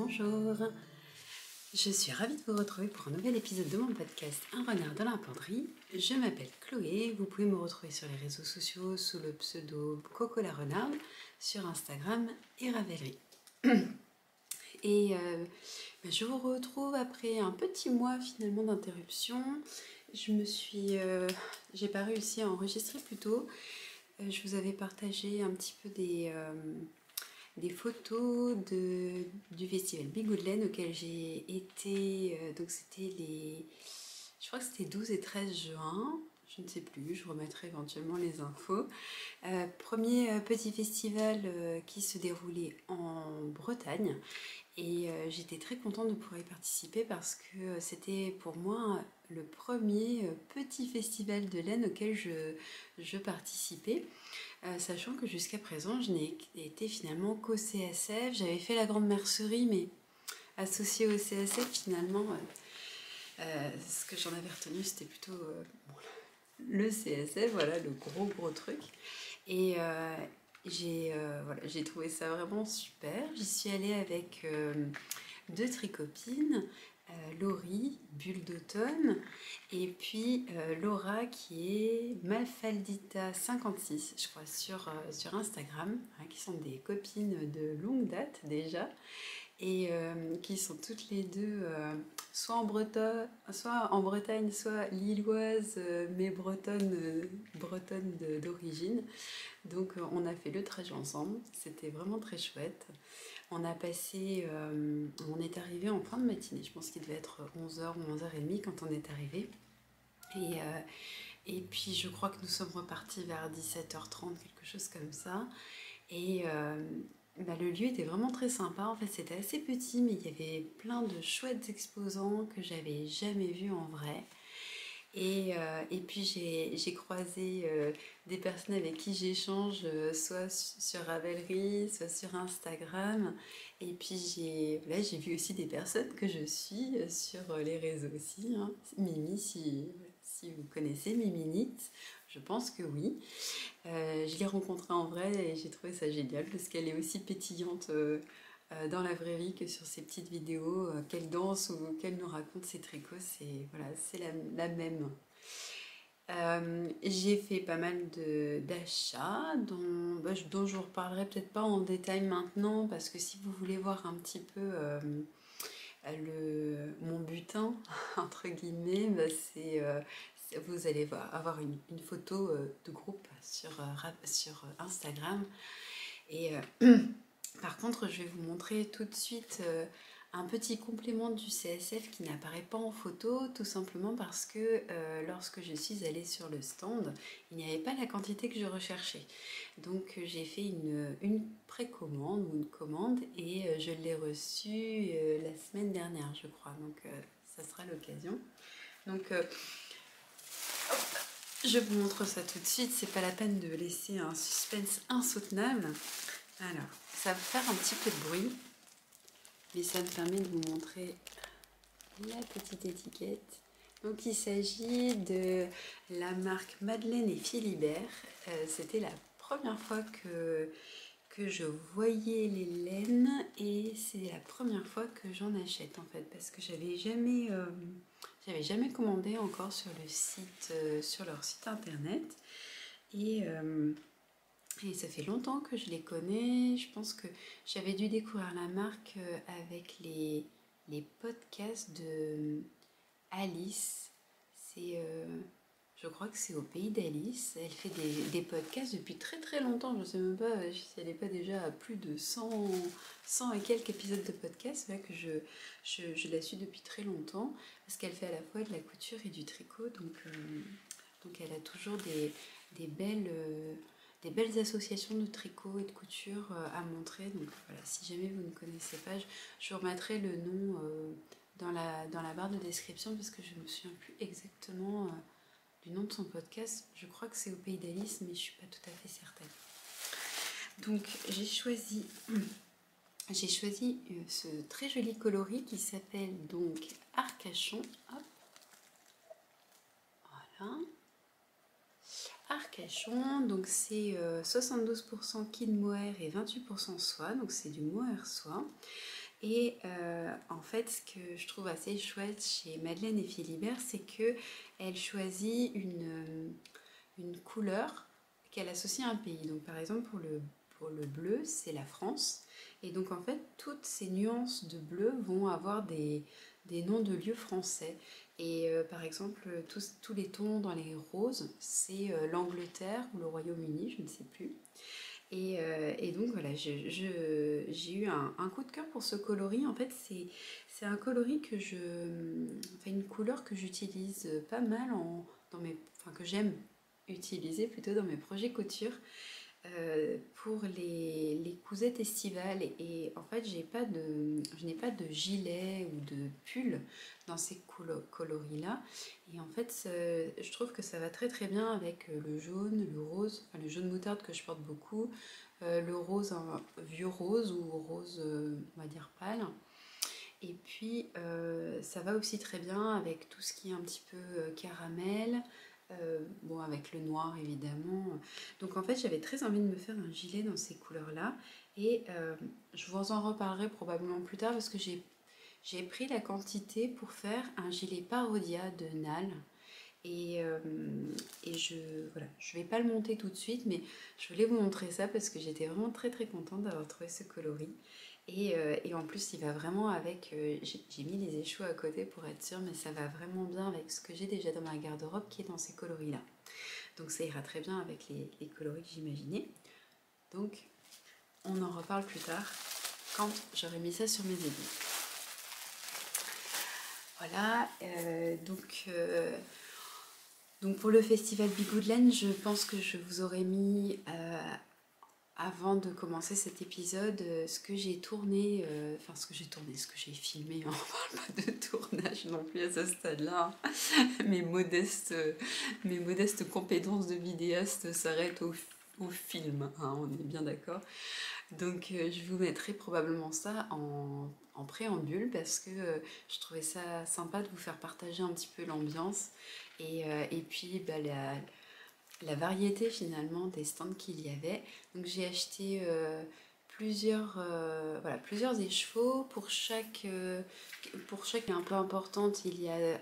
Bonjour, je suis ravie de vous retrouver pour un nouvel épisode de mon podcast Un renard dans la penderie. Je m'appelle Chloé, vous pouvez me retrouver sur les réseaux sociaux sous le pseudo Coco la renarde, sur Instagram et Ravelry. Et je vous retrouve après un petit mois finalement d'interruption. J'ai pas réussi à enregistrer plus tôt. Je vous avais partagé un petit peu des photos du festival Bigoudelaine auquel j'ai été, donc c'était je crois que c'était 12 et 13 juin, je ne sais plus, je remettrai éventuellement les infos. Premier petit festival qui se déroulait en Bretagne et j'étais très contente de pouvoir y participer parce que c'était pour moi le premier petit festival de laine auquel je participais. Sachant que jusqu'à présent, je n'ai été finalement qu'au CSF. J'avais fait la grande mercerie, mais associée au CSF, finalement, ce que j'en avais retenu, c'était plutôt le CSF, voilà, le gros truc. Et j'ai trouvé ça vraiment super. J'y suis allée avec deux tricopines, Laurie, Bulle d'automne, et puis Laura qui est Mafaldita 56, je crois, sur Instagram, hein, qui sont des copines de longue date déjà, et qui sont toutes les deux soit en Bretagne, soit lilloises, mais bretonnes d'origine. Donc on a fait le trajet ensemble, c'était vraiment très chouette. On est arrivé en fin de matinée, je pense qu'il devait être 11h ou 11h30 quand on est arrivé. Et puis je crois que nous sommes repartis vers 17h30, quelque chose comme ça. Et le lieu était vraiment très sympa, en fait c'était assez petit, mais il y avait plein de chouettes exposants que j'avais jamais vus en vrai. Et puis j'ai croisé des personnes avec qui j'échange, soit sur Ravelry, soit sur Instagram. Et puis j'ai vu aussi des personnes que je suis sur les réseaux aussi, hein. Mimi, si vous connaissez Miminite, je pense que oui. Je l'ai rencontrée en vrai et j'ai trouvé ça génial parce qu'elle est aussi pétillante dans la vraie vie que sur ces petites vidéos qu'elle danse ou qu'elle nous raconte ses tricots. C'est la même. J'ai fait pas mal d'achats dont je vous reparlerai peut-être pas en détail maintenant parce que si vous voulez voir un petit peu mon butin entre guillemets, vous allez avoir une photo de groupe sur Instagram. Et par contre, je vais vous montrer tout de suite un petit complément du CSF qui n'apparaît pas en photo, tout simplement parce que lorsque je suis allée sur le stand, il n'y avait pas la quantité que je recherchais. Donc j'ai fait une précommande ou une commande et je l'ai reçue la semaine dernière, je crois. Donc ça sera l'occasion. Donc je vous montre ça tout de suite, c'est pas la peine de laisser un suspense insoutenable. Alors, ça va faire un petit peu de bruit, mais ça me permet de vous montrer la petite étiquette. Donc il s'agit de la marque Madeleine et Philibert. C'était la première fois que je voyais les laines et c'est la première fois que j'en achète en fait parce que j'avais jamais commandé encore sur leur site internet et ça fait longtemps que je les connais. Je pense que j'avais dû découvrir la marque avec les podcasts de Alice. Je crois que c'est au pays d'Alice. Elle fait des podcasts depuis très très longtemps. Je ne sais même pas si elle n'est pas déjà à plus de 100 et quelques épisodes de podcast. Là que je la suis depuis très longtemps parce qu'elle fait à la fois de la couture et du tricot. Donc elle a toujours des belles associations de tricot et de couture à montrer. Donc voilà, si jamais vous ne connaissez pas, je vous remettrai le nom dans la barre de description parce que je ne me souviens plus exactement du nom de son podcast. Je crois que c'est au pays d'Alice, mais je ne suis pas tout à fait certaine. Donc j'ai choisi ce très joli coloris qui s'appelle donc Arcachon. Hop. Voilà. Arcachon, donc c'est 72% kin mohair et 28% soie, donc c'est du mohair soie. Et en fait, ce que je trouve assez chouette chez Madeleine et Philibert, c'est que elle choisit une couleur qu'elle associe à un pays. Donc par exemple pour le bleu, c'est la France. Et donc en fait, toutes ces nuances de bleu vont avoir des noms de lieux français. Et par exemple, tous les tons dans les roses, c'est l'Angleterre ou le Royaume-Uni, je ne sais plus. Et donc voilà, j'ai eu un coup de cœur pour ce coloris. En fait, c'est un coloris enfin une couleur que j'utilise pas mal enfin que j'aime utiliser plutôt dans mes projets couture pour les cousettes estivales. Et en fait, je n'ai pas de gilet ou de pull dans ces coloris-là. Et en fait, je trouve que ça va très très bien avec le jaune, le rose, enfin le jaune moutarde que je porte beaucoup, le rose, un vieux rose ou rose, on va dire pâle. Et puis, ça va aussi très bien avec tout ce qui est un petit peu caramel, bon, avec le noir évidemment. Donc en fait, j'avais très envie de me faire un gilet dans ces couleurs-là. Et je vous en reparlerai probablement plus tard parce que j'ai pris la quantité pour faire un gilet parodia de Nal. Et, euh, voilà, je vais pas le monter tout de suite, mais je voulais vous montrer ça parce que j'étais vraiment très très contente d'avoir trouvé ce coloris. Et en plus, il va vraiment avec. J'ai mis les échos à côté pour être sûre, mais ça va vraiment bien avec ce que j'ai déjà dans ma garde-robe qui est dans ces coloris-là. Donc ça ira très bien avec les coloris que j'imaginais. Donc on en reparle plus tard quand j'aurai mis ça sur mes aiguilles. Voilà, donc pour le festival Bigoudland, je pense que je vous aurais mis avant de commencer cet épisode, ce que j'ai tourné, ce que j'ai filmé, on ne parle pas de tournage non plus à ce stade-là. Mes modestes compétences de vidéaste s'arrêtent au film, hein, on est bien d'accord. Donc je vous mettrai probablement ça en préambule parce que je trouvais ça sympa de vous faire partager un petit peu l'ambiance et puis bah, la variété finalement des stands qu'il y avait. Donc j'ai acheté plusieurs écheveaux. Pour chaque qui est un peu importante, il y a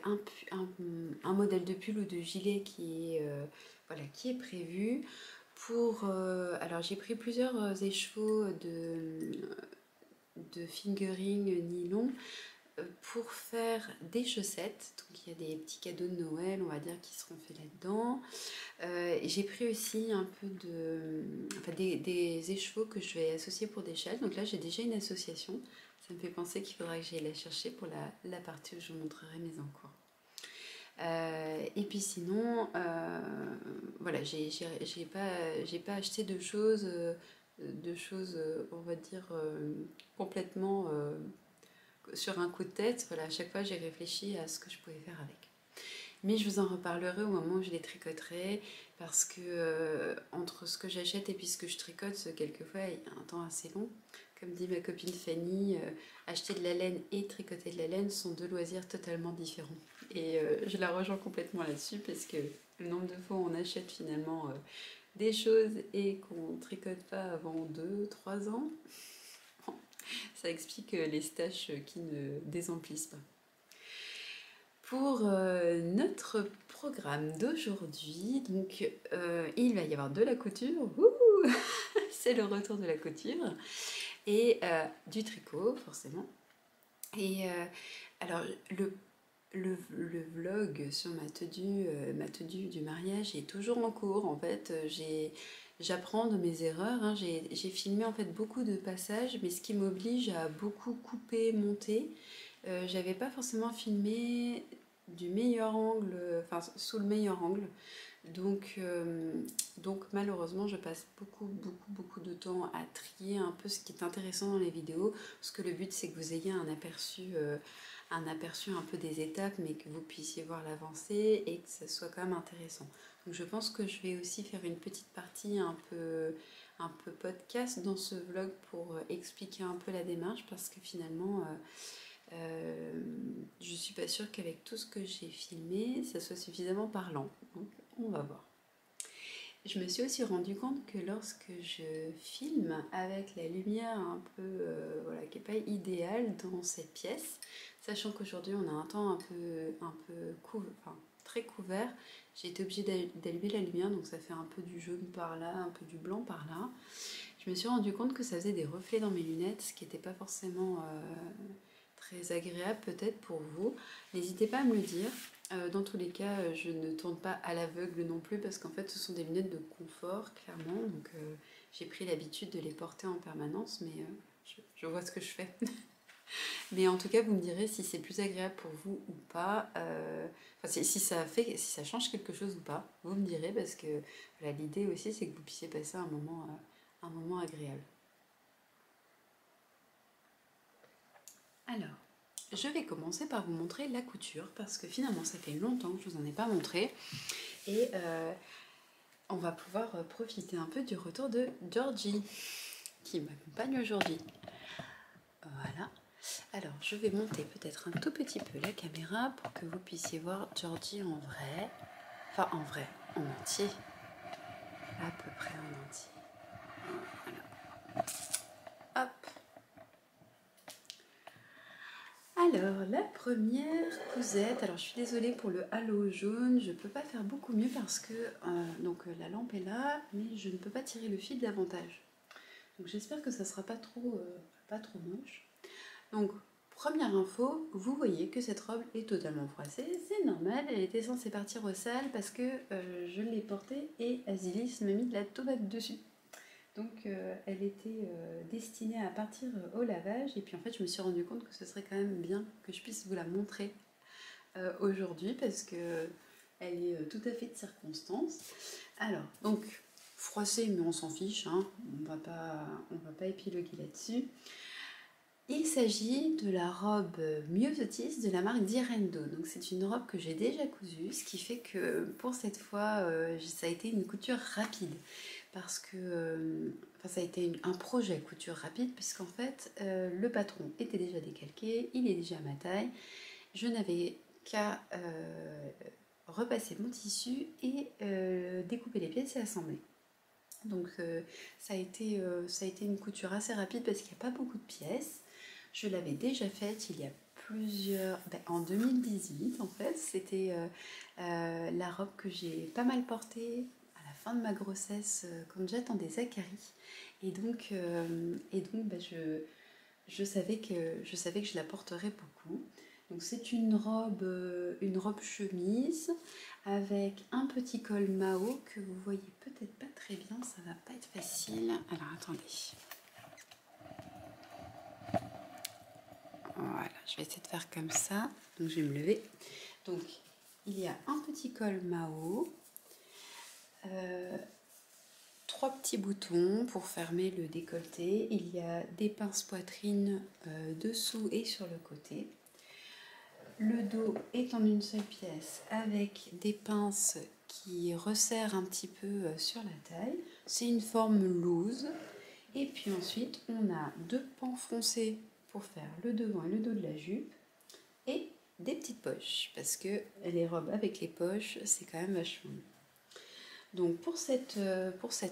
un modèle de pull ou de gilet qui est prévu. Alors j'ai pris plusieurs écheveaux de fingering nylon pour faire des chaussettes. Donc il y a des petits cadeaux de Noël, on va dire, qui seront faits là-dedans. J'ai pris aussi un peu des écheveaux que je vais associer pour des châles. Donc là, j'ai déjà une association. Ça me fait penser qu'il faudra que j'aille la chercher pour la partie où je vous montrerai mes encours. Et puis sinon, voilà, j'ai pas acheté de choses, on va dire, complètement sur un coup de tête. Voilà, à chaque fois, j'ai réfléchi à ce que je pouvais faire avec. Mais je vous en reparlerai au moment où je les tricoterai parce que entre ce que j'achète et puis ce que je tricote, quelquefois il y a un temps assez long. Comme dit ma copine Fanny, acheter de la laine et tricoter de la laine sont deux loisirs totalement différents. Et je la rejoins complètement là-dessus parce que le nombre de fois où on achète finalement des choses et qu'on ne tricote pas avant 2-3 ans, ça explique les stages qui ne désemplissent pas. Pour notre programme d'aujourd'hui, donc il va y avoir de la couture, c'est le retour de la couture, et du tricot forcément. Et alors le vlog sur ma tenue du mariage est toujours en cours. En fait, j'apprends de mes erreurs. Hein. J'ai filmé en fait beaucoup de passages, mais ce qui m'oblige à beaucoup couper, monter. J'avais pas forcément filmé du meilleur angle, enfin sous le meilleur angle. Donc malheureusement, je passe beaucoup de temps à trier un peu ce qui est intéressant dans les vidéos, parce que le but c'est que vous ayez un aperçu un peu des étapes, mais que vous puissiez voir l'avancée et que ça soit quand même intéressant. Donc je pense que je vais aussi faire une petite partie un peu podcast dans ce vlog pour expliquer un peu la démarche, parce que finalement je suis pas sûre qu'avec tout ce que j'ai filmé ça soit suffisamment parlant, donc on va voir. Je me suis aussi rendu compte que lorsque je filme avec la lumière un peu, voilà, qui n'est pas idéale dans cette pièce, sachant qu'aujourd'hui on a un temps enfin, très couvert, j'ai été obligée d'allumer la lumière, donc ça fait un peu du jaune par là, un peu du blanc par là. Je me suis rendu compte que ça faisait des reflets dans mes lunettes, ce qui n'était pas forcément très agréable peut-être pour vous. N'hésitez pas à me le dire. Dans tous les cas, je ne tourne pas à l'aveugle non plus parce qu'en fait ce sont des lunettes de confort clairement. Donc j'ai pris l'habitude de les porter en permanence, mais je vois ce que je fais. Mais en tout cas, vous me direz si c'est plus agréable pour vous ou pas. Enfin, si ça change quelque chose ou pas, vous me direz parce que voilà, l'idée aussi c'est que vous puissiez passer un moment agréable. Alors, je vais commencer par vous montrer la couture parce que finalement ça fait longtemps que je vous en ai pas montré et on va pouvoir profiter un peu du retour de Georgie qui m'accompagne aujourd'hui. Voilà. Alors je vais monter peut-être un tout petit peu la caméra pour que vous puissiez voir Georgie en vrai. Enfin en vrai, en entier. À peu près en entier. Voilà. Hop. Alors, la première cousette, alors je suis désolée pour le halo jaune, je ne peux pas faire beaucoup mieux parce que la lampe est là, mais je ne peux pas tirer le fil davantage. Donc j'espère que ça ne sera pas trop moche. Donc, première info, vous voyez que cette robe est totalement froissée, c'est normal, elle était censée partir au sale parce que je l'ai portée et Azilis m'a mis de la tomate dessus. Donc elle était destinée à partir au lavage et puis en fait je me suis rendu compte que ce serait quand même bien que je puisse vous la montrer aujourd'hui parce que elle est tout à fait de circonstance. Alors donc froissée mais on s'en fiche, hein, on va pas épiloguer là-dessus. Il s'agit de la robe Myosotis de la marque Direndo. Donc c'est une robe que j'ai déjà cousue, ce qui fait que pour cette fois ça a été une couture rapide parce que ça a été un projet couture rapide puisqu'en fait le patron était déjà décalqué, il est déjà à ma taille, je n'avais qu'à repasser mon tissu et découper les pièces et assembler. Donc ça a été une couture assez rapide parce qu'il n'y a pas beaucoup de pièces. Je l'avais déjà faite il y a en 2018 en fait, c'était la robe que j'ai pas mal portée à la fin de ma grossesse quand j'attendais Zachary et donc je savais que je la porterais beaucoup. Donc c'est une robe chemise avec un petit col Mao que vous voyez peut-être pas très bien, ça va pas être facile. Alors attendez. Voilà, je vais essayer de faire comme ça. Donc je vais me lever. Donc il y a un petit col Mao, 3 petits boutons pour fermer le décolleté. Il y a des pinces poitrine dessous et sur le côté. Le dos est en une seule pièce avec des pinces qui resserrent un petit peu sur la taille. C'est une forme loose. Et puis ensuite, on a 2 pans foncés pour faire le devant et le dos de la jupe. Et des petites poches. Parce que les robes avec les poches, c'est quand même vachement mieux. Donc pour cette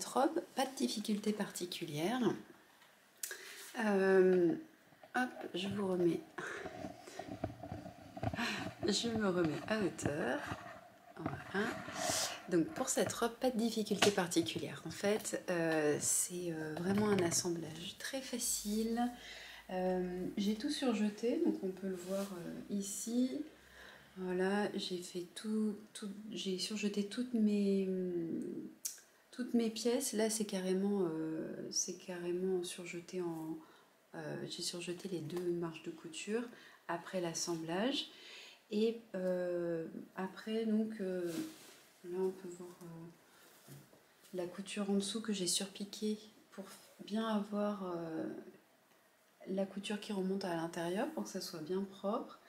robe, pas de difficulté particulière. Hop, je vous remets. Je me remets à hauteur. Voilà. Donc pour cette robe, pas de difficulté particulière. En fait, c'est vraiment un assemblage très facile. J'ai tout surjeté, donc on peut le voir ici. Voilà, j'ai surjeté toutes mes pièces. Là, c'est carrément surjeté j'ai surjeté les 2 marches de couture après l'assemblage. Et après, donc, là, on peut voir la couture en dessous que j'ai surpiquée pour bien avoir la couture qui remonte à l'intérieur pour que ça soit bien propre.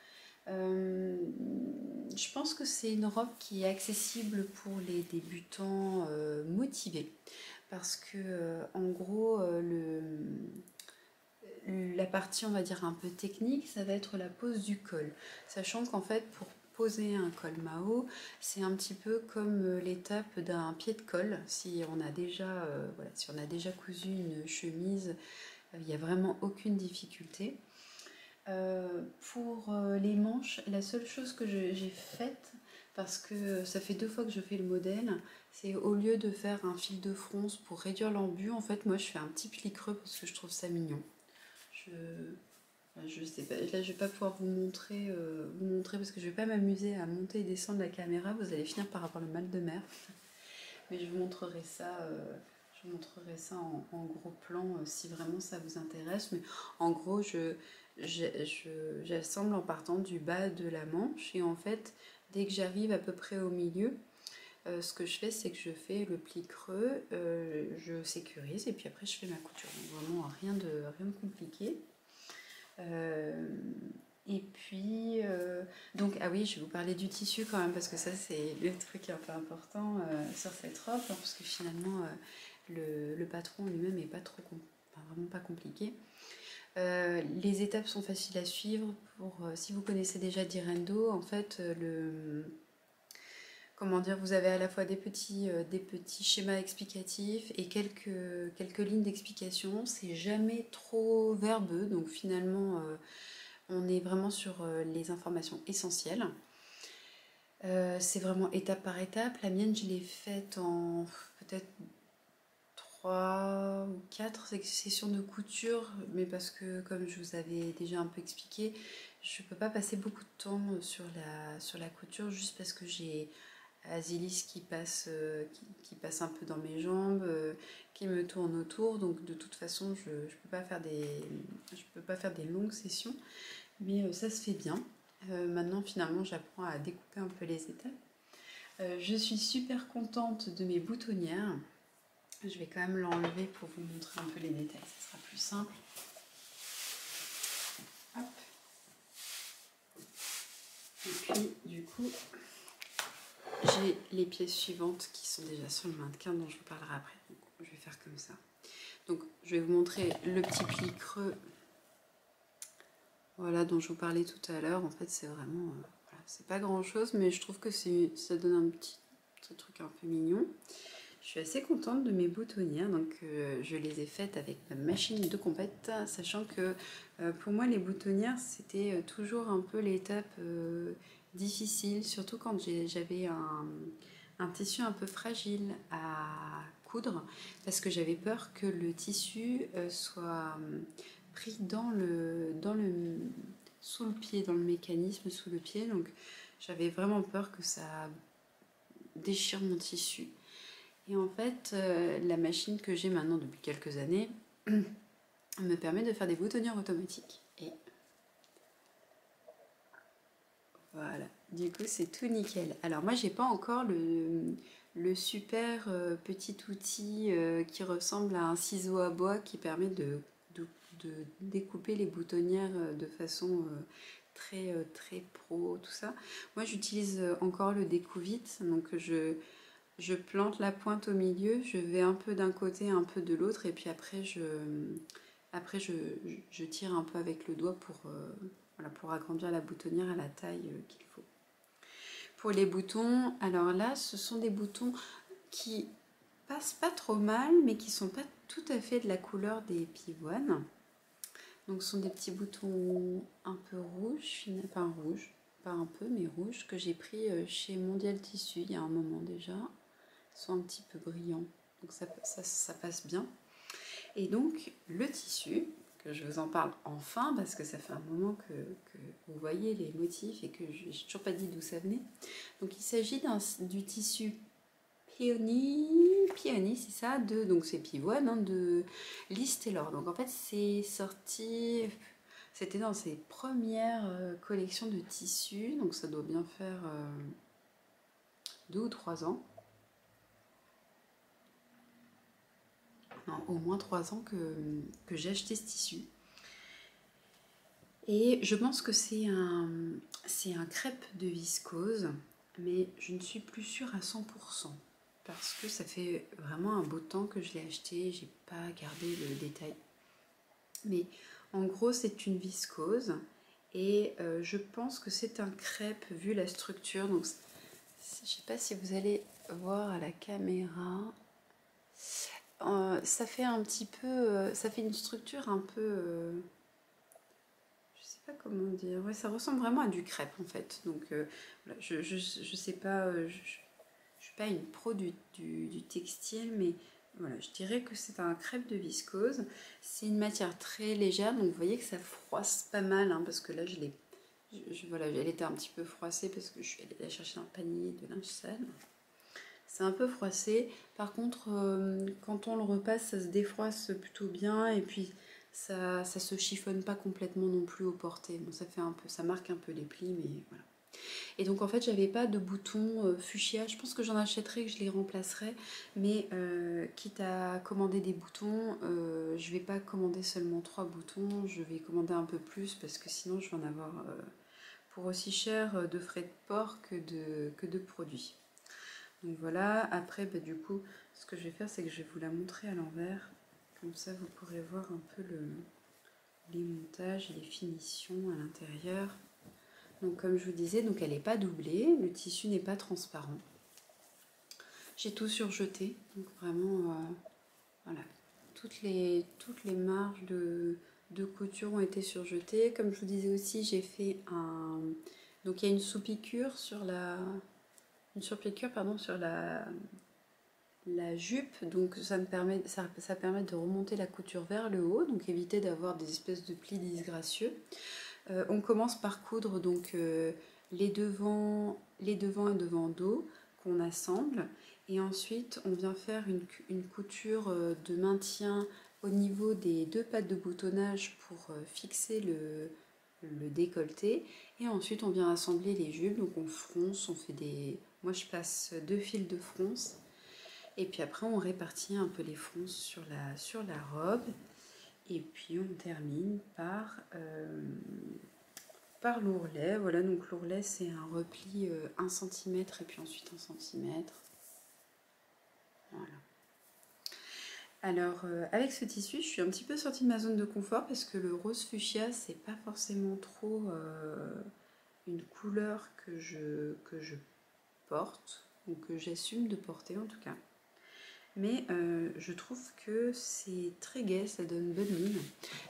Je pense que c'est une robe qui est accessible pour les débutants motivés parce que en gros la partie on va dire un peu technique ça va être la pose du col, sachant qu'en fait pour poser un col Mao, c'est un petit peu comme l'étape d'un pied de colle. Si on a déjà, voilà, si on a déjà cousu une chemise, il n'y a vraiment aucune difficulté. Pour les manches, la seule chose que j'ai faite, parce que ça fait 2 fois que je fais le modèle, c'est au lieu de faire un fil de fronce pour réduire l'embu, en fait moi je fais un petit pli creux parce que je trouve ça mignon. Je sais pas, là je vais pas pouvoir vous montrer parce que je vais pas m'amuser à monter et descendre la caméra, vous allez finir par avoir le mal de mer. Mais je vous montrerai ça, en gros plan si vraiment ça vous intéresse. Mais en gros, j'assemble en partant du bas de la manche et en fait, dès que j'arrive à peu près au milieu, ce que je fais, c'est que je fais le pli creux, je sécurise et puis après je fais ma couture. Donc vraiment rien de compliqué. Et puis, donc, ah oui, je vais vous parler du tissu quand même, parce que ça, c'est le truc un peu important sur cette robe, hein, parce que finalement, le patron lui-même n'est pas trop, enfin, vraiment pas compliqué. Les étapes sont faciles à suivre. Si vous connaissez déjà Direndo, en fait, comment dire, vous avez à la fois des petits schémas explicatifs et quelques lignes d'explication. C'est jamais trop verbeux, donc finalement, on est vraiment sur les informations essentielles. C'est vraiment étape par étape. La mienne, je l'ai faite en peut-être 3 ou 4 sessions de couture, mais parce que, comme je vous avais déjà un peu expliqué, je ne peux pas passer beaucoup de temps sur la couture, juste parce que j'ai Azilis qui passe un peu dans mes jambes, qui me tourne autour, donc de toute façon, je ne peux pas faire des longues sessions, mais ça se fait bien. Maintenant, finalement, j'apprends à découper un peu les étapes. Je suis super contente de mes boutonnières. Je vais quand même l'enlever pour vous montrer un peu les détails, ça sera plus simple. Hop. Et puis, du coup, j'ai les pièces suivantes qui sont déjà sur le mannequin dont je vous parlerai après. Donc, je vais faire comme ça. Donc, je vais vous montrer le petit pli creux, voilà, dont je vous parlais tout à l'heure. En fait, c'est vraiment, voilà, c'est pas grand chose, mais je trouve que ça donne un petit truc un peu mignon. Je suis assez contente de mes boutonnières, donc je les ai faites avec ma machine de compète, sachant que pour moi les boutonnières c'était toujours un peu l'étape difficile, surtout quand j'avais un tissu un peu fragile à coudre, parce que j'avais peur que le tissu soit pris sous le pied, dans le mécanisme sous le pied, donc j'avais vraiment peur que ça déchire mon tissu. Et en fait, la machine que j'ai maintenant depuis quelques années me permet de faire des boutonnières automatiques. Et voilà, du coup c'est tout nickel. Alors moi j'ai pas encore le super petit outil qui ressemble à un ciseau à bois qui permet de découper les boutonnières de façon très pro, tout ça. Moi j'utilise encore le découvite, donc je plante la pointe au milieu, je vais un peu d'un côté, un peu de l'autre, et puis après je tire un peu avec le doigt voilà, pour agrandir la boutonnière à la taille qu'il faut. Pour les boutons, alors là, ce sont des boutons qui passent pas trop mal, mais qui sont pas tout à fait de la couleur des pivoines. Donc ce sont des petits boutons un peu rouges, enfin rouges, pas un peu, mais rouges, que j'ai pris chez Mondial Tissu il y a un moment déjà. Sont un petit peu brillants, donc ça passe bien. Et donc le tissu, que je vous en parle enfin, parce que ça fait un moment que vous voyez les motifs et que je n'ai toujours pas dit d'où ça venait. Donc il s'agit du tissu Peony, c'est ça, donc c'est pivoine, hein, de Liz Taylor. Donc en fait c'est sorti, c'était dans ses premières collections de tissus, donc ça doit bien faire 2 ou 3 ans. Non, au moins 3 ans que j'ai acheté ce tissu. Et je pense que c'est un crêpe de viscose, mais je ne suis plus sûre à 100%, parce que ça fait vraiment un beau temps que je l'ai acheté, j'ai pas gardé le détail. Mais en gros, c'est une viscose, Et je pense que c'est un crêpe vu la structure. Donc, je sais pas si vous allez voir à la caméra. Ça fait un petit peu, ça fait une structure un peu, je sais pas comment dire. Ouais, ça ressemble vraiment à du crêpe en fait. Donc, voilà, je sais pas, je suis pas une pro du textile, mais voilà, je dirais que c'est un crêpe de viscose. C'est une matière très légère, donc vous voyez que ça froisse pas mal, hein, parce que là, voilà, elle était un petit peu froissée parce que je suis allée chercher un panier de linge sale. C'est un peu froissé. Par contre, quand on le repasse, ça se défroisse plutôt bien et puis ça se chiffonne pas complètement non plus au porté. Bon, ça fait un peu, ça marque un peu les plis, mais voilà. Et donc en fait, j'avais pas de boutons fuchsia. Je pense que j'en achèterai, que je les remplacerai. Mais quitte à commander des boutons, je vais pas commander seulement 3 boutons. Je vais commander un peu plus parce que sinon je vais en avoir pour aussi cher de frais de port que de produits. Donc voilà, après du coup, ce que je vais faire, c'est que je vais vous la montrer à l'envers. Comme ça, vous pourrez voir un peu les montages et les finitions à l'intérieur. Donc comme je vous disais, donc elle n'est pas doublée, le tissu n'est pas transparent. J'ai tout surjeté, donc vraiment, voilà, toutes les marges de couture ont été surjetées. Comme je vous disais aussi, j'ai fait un... Donc il y a une sous-piqûre sur la... Une surpiqûre, pardon, sur la jupe, donc ça permet de remonter la couture vers le haut, donc éviter d'avoir des espèces de plis disgracieux. On commence par coudre donc les devants et devant dos qu'on assemble, et ensuite on vient faire une couture de maintien au niveau des 2 pattes de boutonnage pour fixer le décolleté, et ensuite on vient assembler les jupes. Donc on fronce, on fait des... Moi je place 2 fils de fronce, et puis après on répartit un peu les fronces sur la robe, et puis on termine par l'ourlet. Voilà, donc l'ourlet c'est un repli 1 cm et puis ensuite 1 cm. Voilà. Alors avec ce tissu, je suis un petit peu sortie de ma zone de confort parce que le rose fuchsia c'est pas forcément trop une couleur que je porte, ou que j'assume de porter en tout cas. Mais je trouve que c'est très gai, ça donne bonne mine.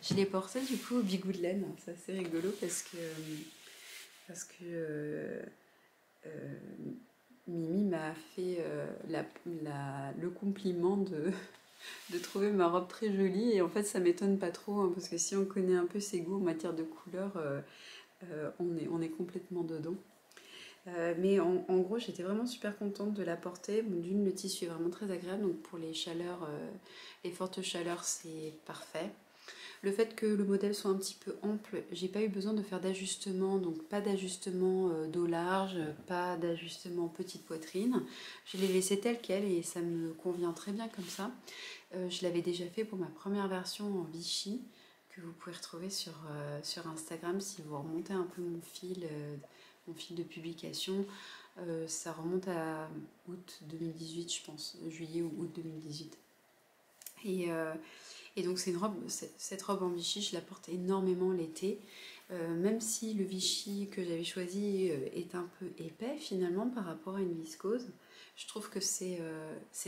Je l'ai porté du coup au Bigou de laine, c'est assez rigolo parce que Mimi m'a fait le compliment de trouver ma robe très jolie, et en fait ça m'étonne pas trop, hein, parce que si on connaît un peu ses goûts en matière de couleurs, on est complètement dedans. Mais en gros, j'étais vraiment super contente de la porter. Bon, d'une, le tissu est vraiment très agréable, donc pour les chaleurs, les fortes chaleurs, c'est parfait. Le fait que le modèle soit un petit peu ample, j'ai pas eu besoin de faire d'ajustement, donc pas d'ajustement dos large, pas d'ajustement petite poitrine. Je l'ai laissé tel quel et ça me convient très bien comme ça. Je l'avais déjà fait pour ma première version en Vichy, que vous pouvez retrouver sur Instagram si vous remontez un peu mon fil de publication. Ça remonte à août 2018, je pense, juillet ou août 2018. Et donc c'est une robe, cette robe en Vichy, je la porte énormément l'été, même si le Vichy que j'avais choisi est un peu épais finalement par rapport à une viscose. Je trouve que c'est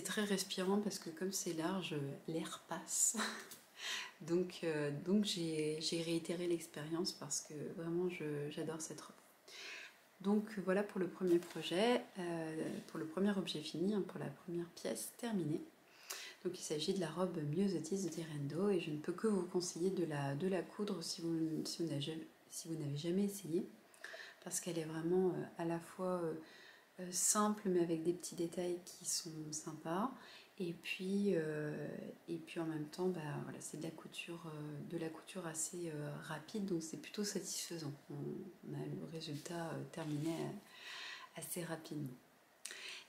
très respirant parce que comme c'est large, l'air passe. donc j'ai réitéré l'expérience parce que vraiment j'adore cette robe. Donc voilà pour le premier projet, pour le premier objet fini, hein, pour la première pièce terminée. Donc il s'agit de la robe Myosotis de Direndo, et je ne peux que vous conseiller de la coudre si vous n'avez jamais essayé, parce qu'elle est vraiment à la fois simple mais avec des petits détails qui sont sympas, et puis en même temps voilà, c'est de la couture assez rapide, donc c'est plutôt satisfaisant. On a le résultat terminé assez rapidement.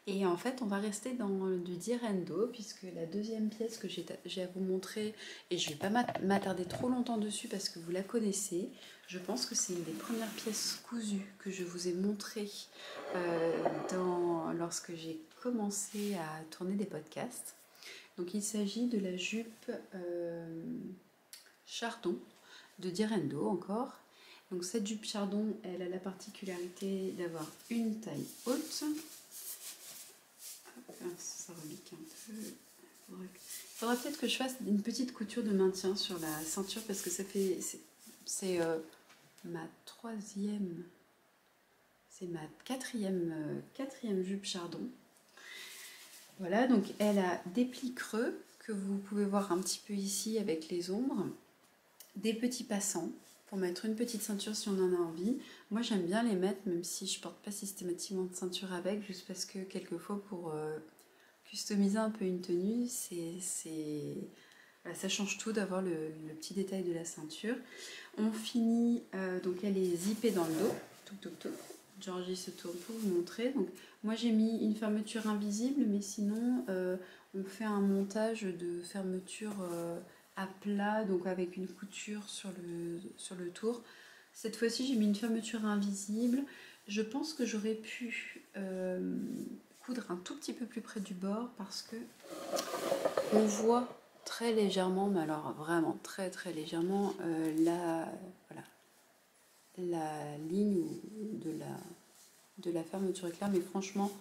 Et en fait, on va rester dans du Direndo, puisque la deuxième pièce que j'ai à vous montrer, et je ne vais pas m'attarder trop longtemps dessus parce que vous la connaissez, je pense que c'est une des premières pièces cousues que je vous ai montrées lorsque j'ai commencé à tourner des podcasts. Donc il s'agit de la jupe Chardon de Direndo encore. Donc cette jupe chardon, elle a la particularité d'avoir une taille haute. Ça rebique un peu. Il faudra peut-être que je fasse une petite couture de maintien sur la ceinture parce que ça fait... C'est ma troisième... C'est ma quatrième jupe chardon. Voilà, donc elle a des plis creux que vous pouvez voir un petit peu ici avec les ombres. Des petits passants pour mettre une petite ceinture si on en a envie. Moi j'aime bien les mettre même si je porte pas systématiquement de ceinture avec, juste parce que quelquefois pour customiser un peu une tenue, voilà, ça change tout d'avoir le petit détail de la ceinture. On finit, donc elle est zippée dans le dos, tout. Georgie se tourne pour vous montrer. Donc moi j'ai mis une fermeture invisible, mais sinon on fait un montage de fermeture à plat, donc avec une couture sur le tour. Cette fois-ci j'ai mis une fermeture invisible. Je pense que j'aurais pu coudre un tout petit peu plus près du bord parce que on voit très légèrement, mais alors vraiment très légèrement, la ligne de la fermeture éclair, mais franchement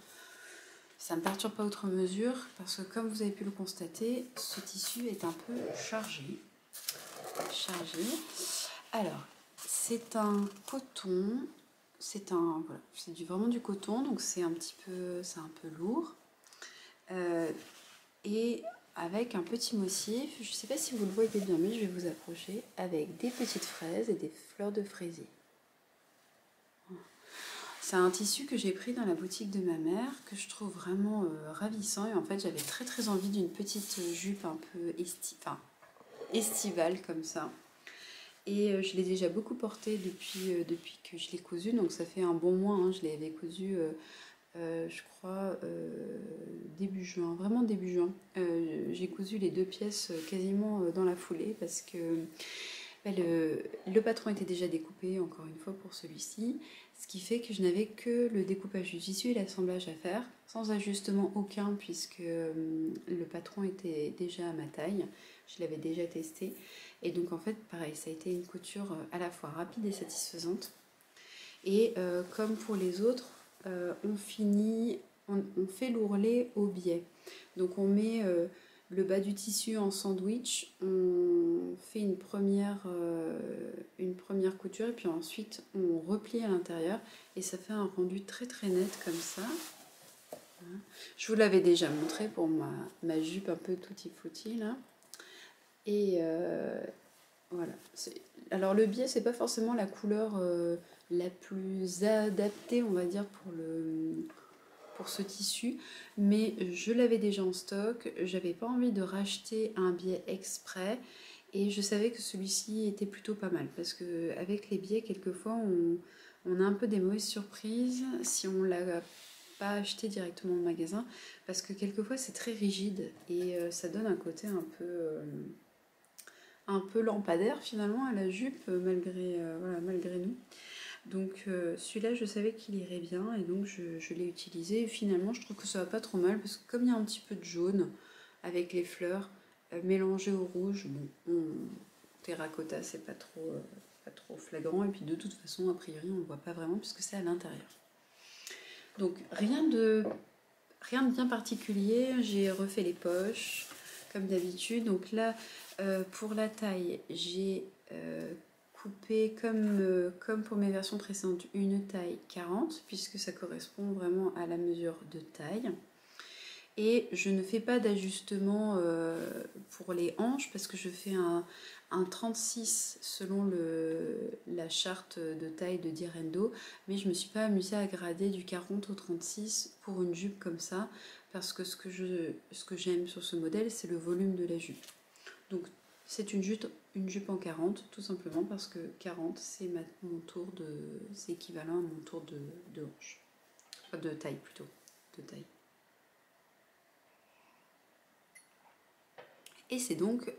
ça ne me perturbe pas outre mesure parce que comme vous avez pu le constater, ce tissu est un peu chargé. Alors c'est un coton, voilà, c'est vraiment du coton, donc c'est un peu lourd et avec un petit motif, je ne sais pas si vous le voyez bien, mais je vais vous approcher, avec des petites fraises et des fleurs de fraisier. C'est un tissu que j'ai pris dans la boutique de ma mère, que je trouve vraiment ravissant. Et en fait, j'avais très envie d'une petite jupe un peu estivale comme ça. Et je l'ai déjà beaucoup portée depuis que je l'ai cousue. Donc ça fait un bon mois, hein. Je l'avais cousue, je crois, début juin. Vraiment début juin. J'ai cousu les 2 pièces quasiment dans la foulée parce que le patron était déjà découpé, encore une fois, pour celui-ci. Ce qui fait que je n'avais que le découpage du tissu et l'assemblage à faire, sans ajustement aucun, puisque le patron était déjà à ma taille. Je l'avais déjà testé. Et donc, en fait, pareil, ça a été une couture à la fois rapide et satisfaisante. Et comme pour les autres, on fait l'ourlet au biais. Donc, on met le bas du tissu en sandwich, on fait une première couture et puis ensuite on replie à l'intérieur et ça fait un rendu très net comme ça. Je vous l'avais déjà montré pour ma jupe un peu tutti frutti là. Et voilà. Alors le biais c'est pas forcément la couleur la plus adaptée, on va dire, pour ce tissu, mais je l'avais déjà en stock, j'avais pas envie de racheter un biais exprès et je savais que celui-ci était plutôt pas mal parce que avec les biais quelquefois on a un peu des mauvaises surprises si on l'a pas acheté directement au magasin parce que quelquefois c'est très rigide et ça donne un côté un peu lampadaire finalement à la jupe malgré nous. Donc celui-là je savais qu'il irait bien et donc je l'ai utilisé et finalement je trouve que ça va pas trop mal parce que comme il y a un petit peu de jaune avec les fleurs mélangées au rouge, bon, terracotta c'est pas trop flagrant et puis de toute façon a priori on le voit pas vraiment puisque c'est à l'intérieur. Donc rien de bien particulier, j'ai refait les poches comme d'habitude. Donc là pour la taille j'ai coupé comme pour mes versions précédentes une taille 40 puisque ça correspond vraiment à la mesure de taille et je ne fais pas d'ajustement pour les hanches parce que je fais un 36 selon la charte de taille de Direndo, mais je me suis pas amusée à grader du 40 au 36 pour une jupe comme ça parce que ce que j'aime sur ce modèle c'est le volume de la jupe. Donc c'est une jupe en 40, tout simplement parce que 40, c'est c'est équivalent à mon tour de hanche. De taille plutôt. De taille. Et c'est donc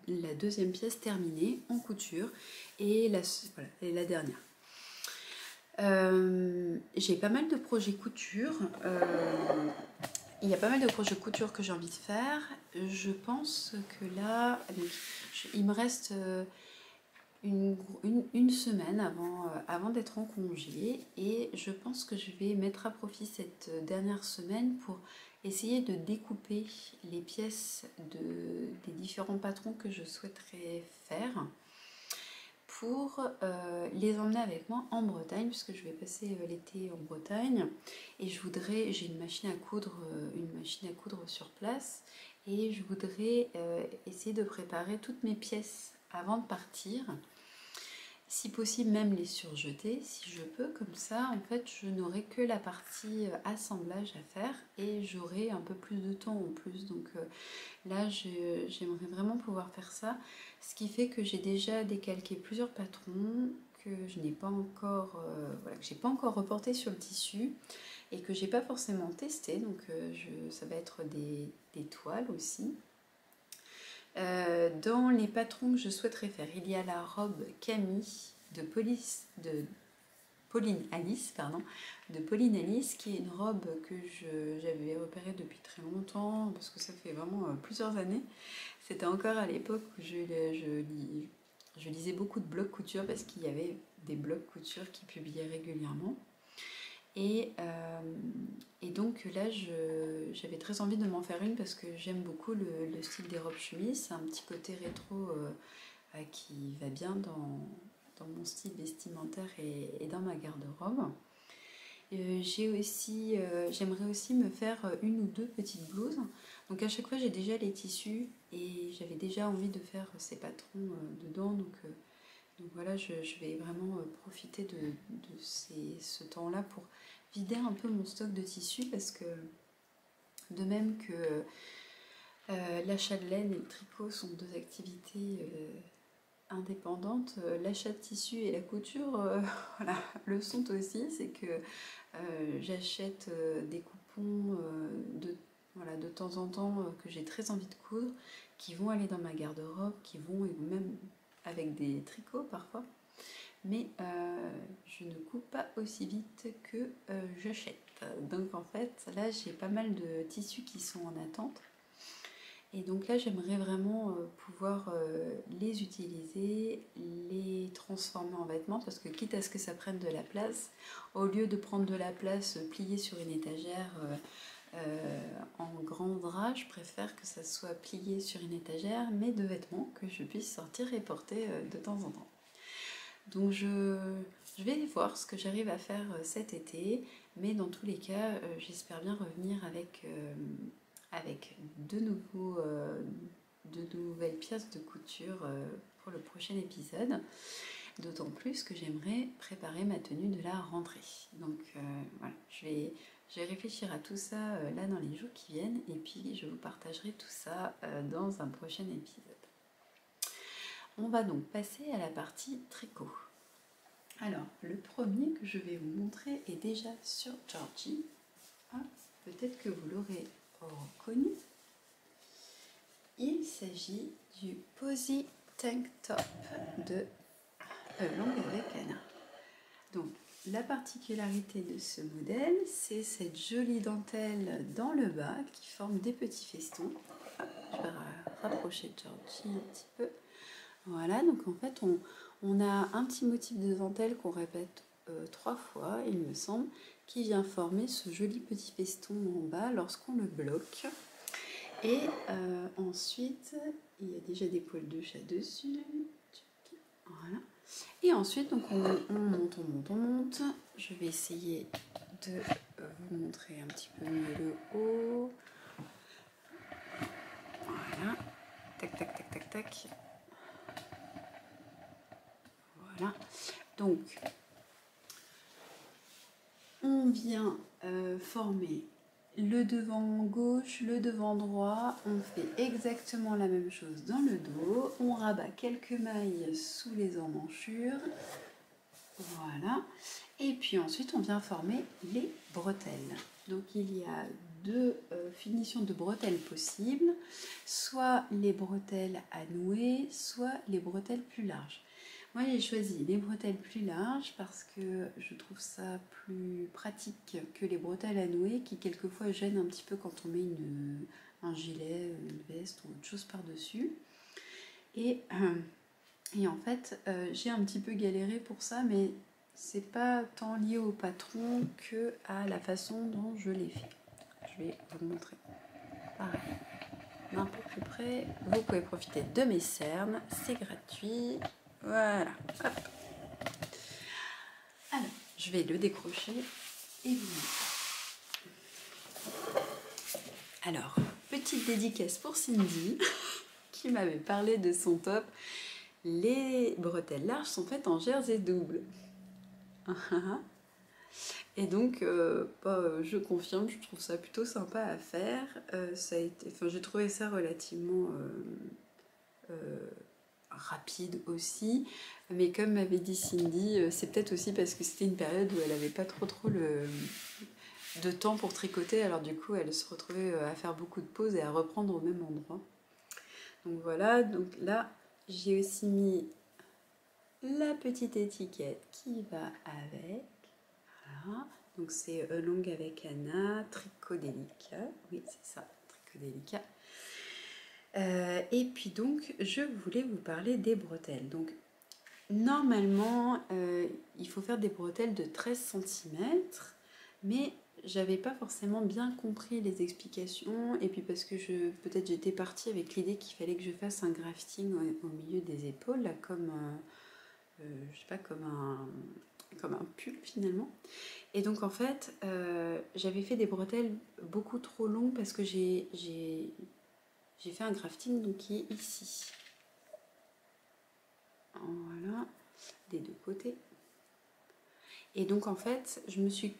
la deuxième pièce terminée en couture et la dernière. J'ai pas mal de projets couture. Il y a pas mal de projets couture que j'ai envie de faire. Je pense que là, il me reste une semaine avant d'être en congé, et je pense que je vais mettre à profit cette dernière semaine pour essayer de découper les pièces des différents patrons que je souhaiterais faire pour les emmener avec moi en Bretagne, puisque je vais passer l'été en Bretagne, et j'ai une machine à coudre sur place, et je voudrais essayer de préparer toutes mes pièces avant de partir, si possible même les surjeter si je peux, comme ça en fait je n'aurai que la partie assemblage à faire et j'aurai un peu plus de temps en plus. Donc là j'aimerais vraiment pouvoir faire ça, ce qui fait que j'ai déjà décalqué plusieurs patrons que je n'ai pas encore voilà, que j'ai pas encore reporté sur le tissu et que j'ai pas forcément testé. Donc ça va être des toiles aussi. Dans les patrons que je souhaiterais faire, il y a la robe Camille de Pauline Alice, qui est une robe que j'avais repérée depuis très longtemps, parce que ça fait vraiment plusieurs années. C'était encore à l'époque où je lisais beaucoup de blogs couture, parce qu'il y avait des blogs couture qui publiaient régulièrement. Et donc là, j'avais très envie de m'en faire une parce que j'aime beaucoup le style des robes chemises. C'est un petit côté rétro qui va bien dans mon style vestimentaire et dans ma garde-robe. J'aimerais aussi me faire une ou deux petites blouses. Donc à chaque fois, j'ai déjà les tissus et j'avais déjà envie de faire ces patrons dedans. Donc voilà, je vais vraiment profiter de ce temps-là pour vider un peu mon stock de tissus, parce que de même que l'achat de laine et le tricot sont deux activités indépendantes, l'achat de tissus et la couture voilà, le sont aussi. C'est que j'achète des coupons de temps en temps que j'ai très envie de coudre, qui vont aller dans ma garde-robe, qui vont même avec des tricots parfois, mais je ne coupe pas aussi vite que j'achète. Donc en fait là j'ai pas mal de tissus qui sont en attente, et donc là j'aimerais vraiment pouvoir les utiliser, les transformer en vêtements, parce que quitte à ce que ça prenne de la place, au lieu de prendre de la place pliée sur une étagère en grand drap, je préfère que ça soit plié sur une étagère, mais de vêtements que je puisse sortir et porter de temps en temps. Donc je vais voir ce que j'arrive à faire cet été, mais dans tous les cas, j'espère bien revenir avec de nouvelles pièces de couture pour le prochain épisode. D'autant plus que j'aimerais préparer ma tenue de la rentrée. Donc voilà, je vais réfléchir à tout ça là dans les jours qui viennent, et puis je vous partagerai tout ça dans un prochain épisode. On va donc passer à la partie tricot. Alors, le premier que je vais vous montrer est déjà sur Georgie. Ah, peut-être que vous l'aurez reconnu. Il s'agit du Posy Tank Top de Longueuil Canard. Donc, la particularité de ce modèle, c'est cette jolie dentelle dans le bas qui forme des petits festons. Je vais rapprocher Georgie un petit peu. Voilà, donc en fait, on a un petit motif de dentelle qu'on répète 3 fois, il me semble, qui vient former ce joli petit feston en bas lorsqu'on le bloque. Et ensuite, il y a déjà des poils de chat dessus. Voilà. Et ensuite, donc on monte. Je vais essayer de vous montrer un petit peu mieux le haut. Voilà. Tac, tac, tac, tac, tac. Voilà. Donc, on vient former le devant gauche, le devant droit. On fait exactement la même chose dans le dos. On rabat quelques mailles sous les emmanchures. Voilà. Et puis ensuite, on vient former les bretelles. Donc, il y a deux finitions de bretelles possibles. Soit les bretelles à nouer, soit les bretelles plus larges. Moi, j'ai choisi les bretelles plus larges parce que je trouve ça plus pratique que les bretelles à nouer, qui quelquefois gênent un petit peu quand on met un gilet, une veste ou autre chose par-dessus. Et Et en fait, j'ai un petit peu galéré pour ça, mais c'est pas tant lié au patron que à la façon dont je l'ai fait. Je vais vous montrer. Pareil, d'un peu plus près. Vous pouvez profiter de mes cernes, c'est gratuit. Voilà. Hop. Alors, je vais le décrocher et vous montrer. Alors, petite dédicace pour Cindy, qui m'avait parlé de son top. Les bretelles larges sont faites en jersey double. Et donc, je confirme, je trouve ça plutôt sympa à faire. J'ai trouvé ça relativement rapide aussi. Mais comme m'avait dit Cindy, c'est peut-être aussi parce que c'était une période où elle n'avait pas trop de temps pour tricoter. Alors du coup, elle se retrouvait à faire beaucoup de pauses et à reprendre au même endroit. Donc voilà, donc là, j'ai aussi mis la petite étiquette qui va avec. Voilà. Donc c'est longue avec Anna, tricot délicat. Oui, c'est ça, tricot délicat. Et puis donc, je voulais vous parler des bretelles. Donc, normalement, il faut faire des bretelles de 13 cm, mais j'avais pas forcément bien compris les explications. Et puis parce que peut-être j'étais partie avec l'idée qu'il fallait que je fasse un grafting au milieu des épaules, là, comme, je sais pas, comme un pull finalement. Et donc en fait, j'avais fait des bretelles beaucoup trop longues parce que j'ai fait un grafting donc, qui est ici. Voilà, des deux côtés. Et donc en fait, je me suis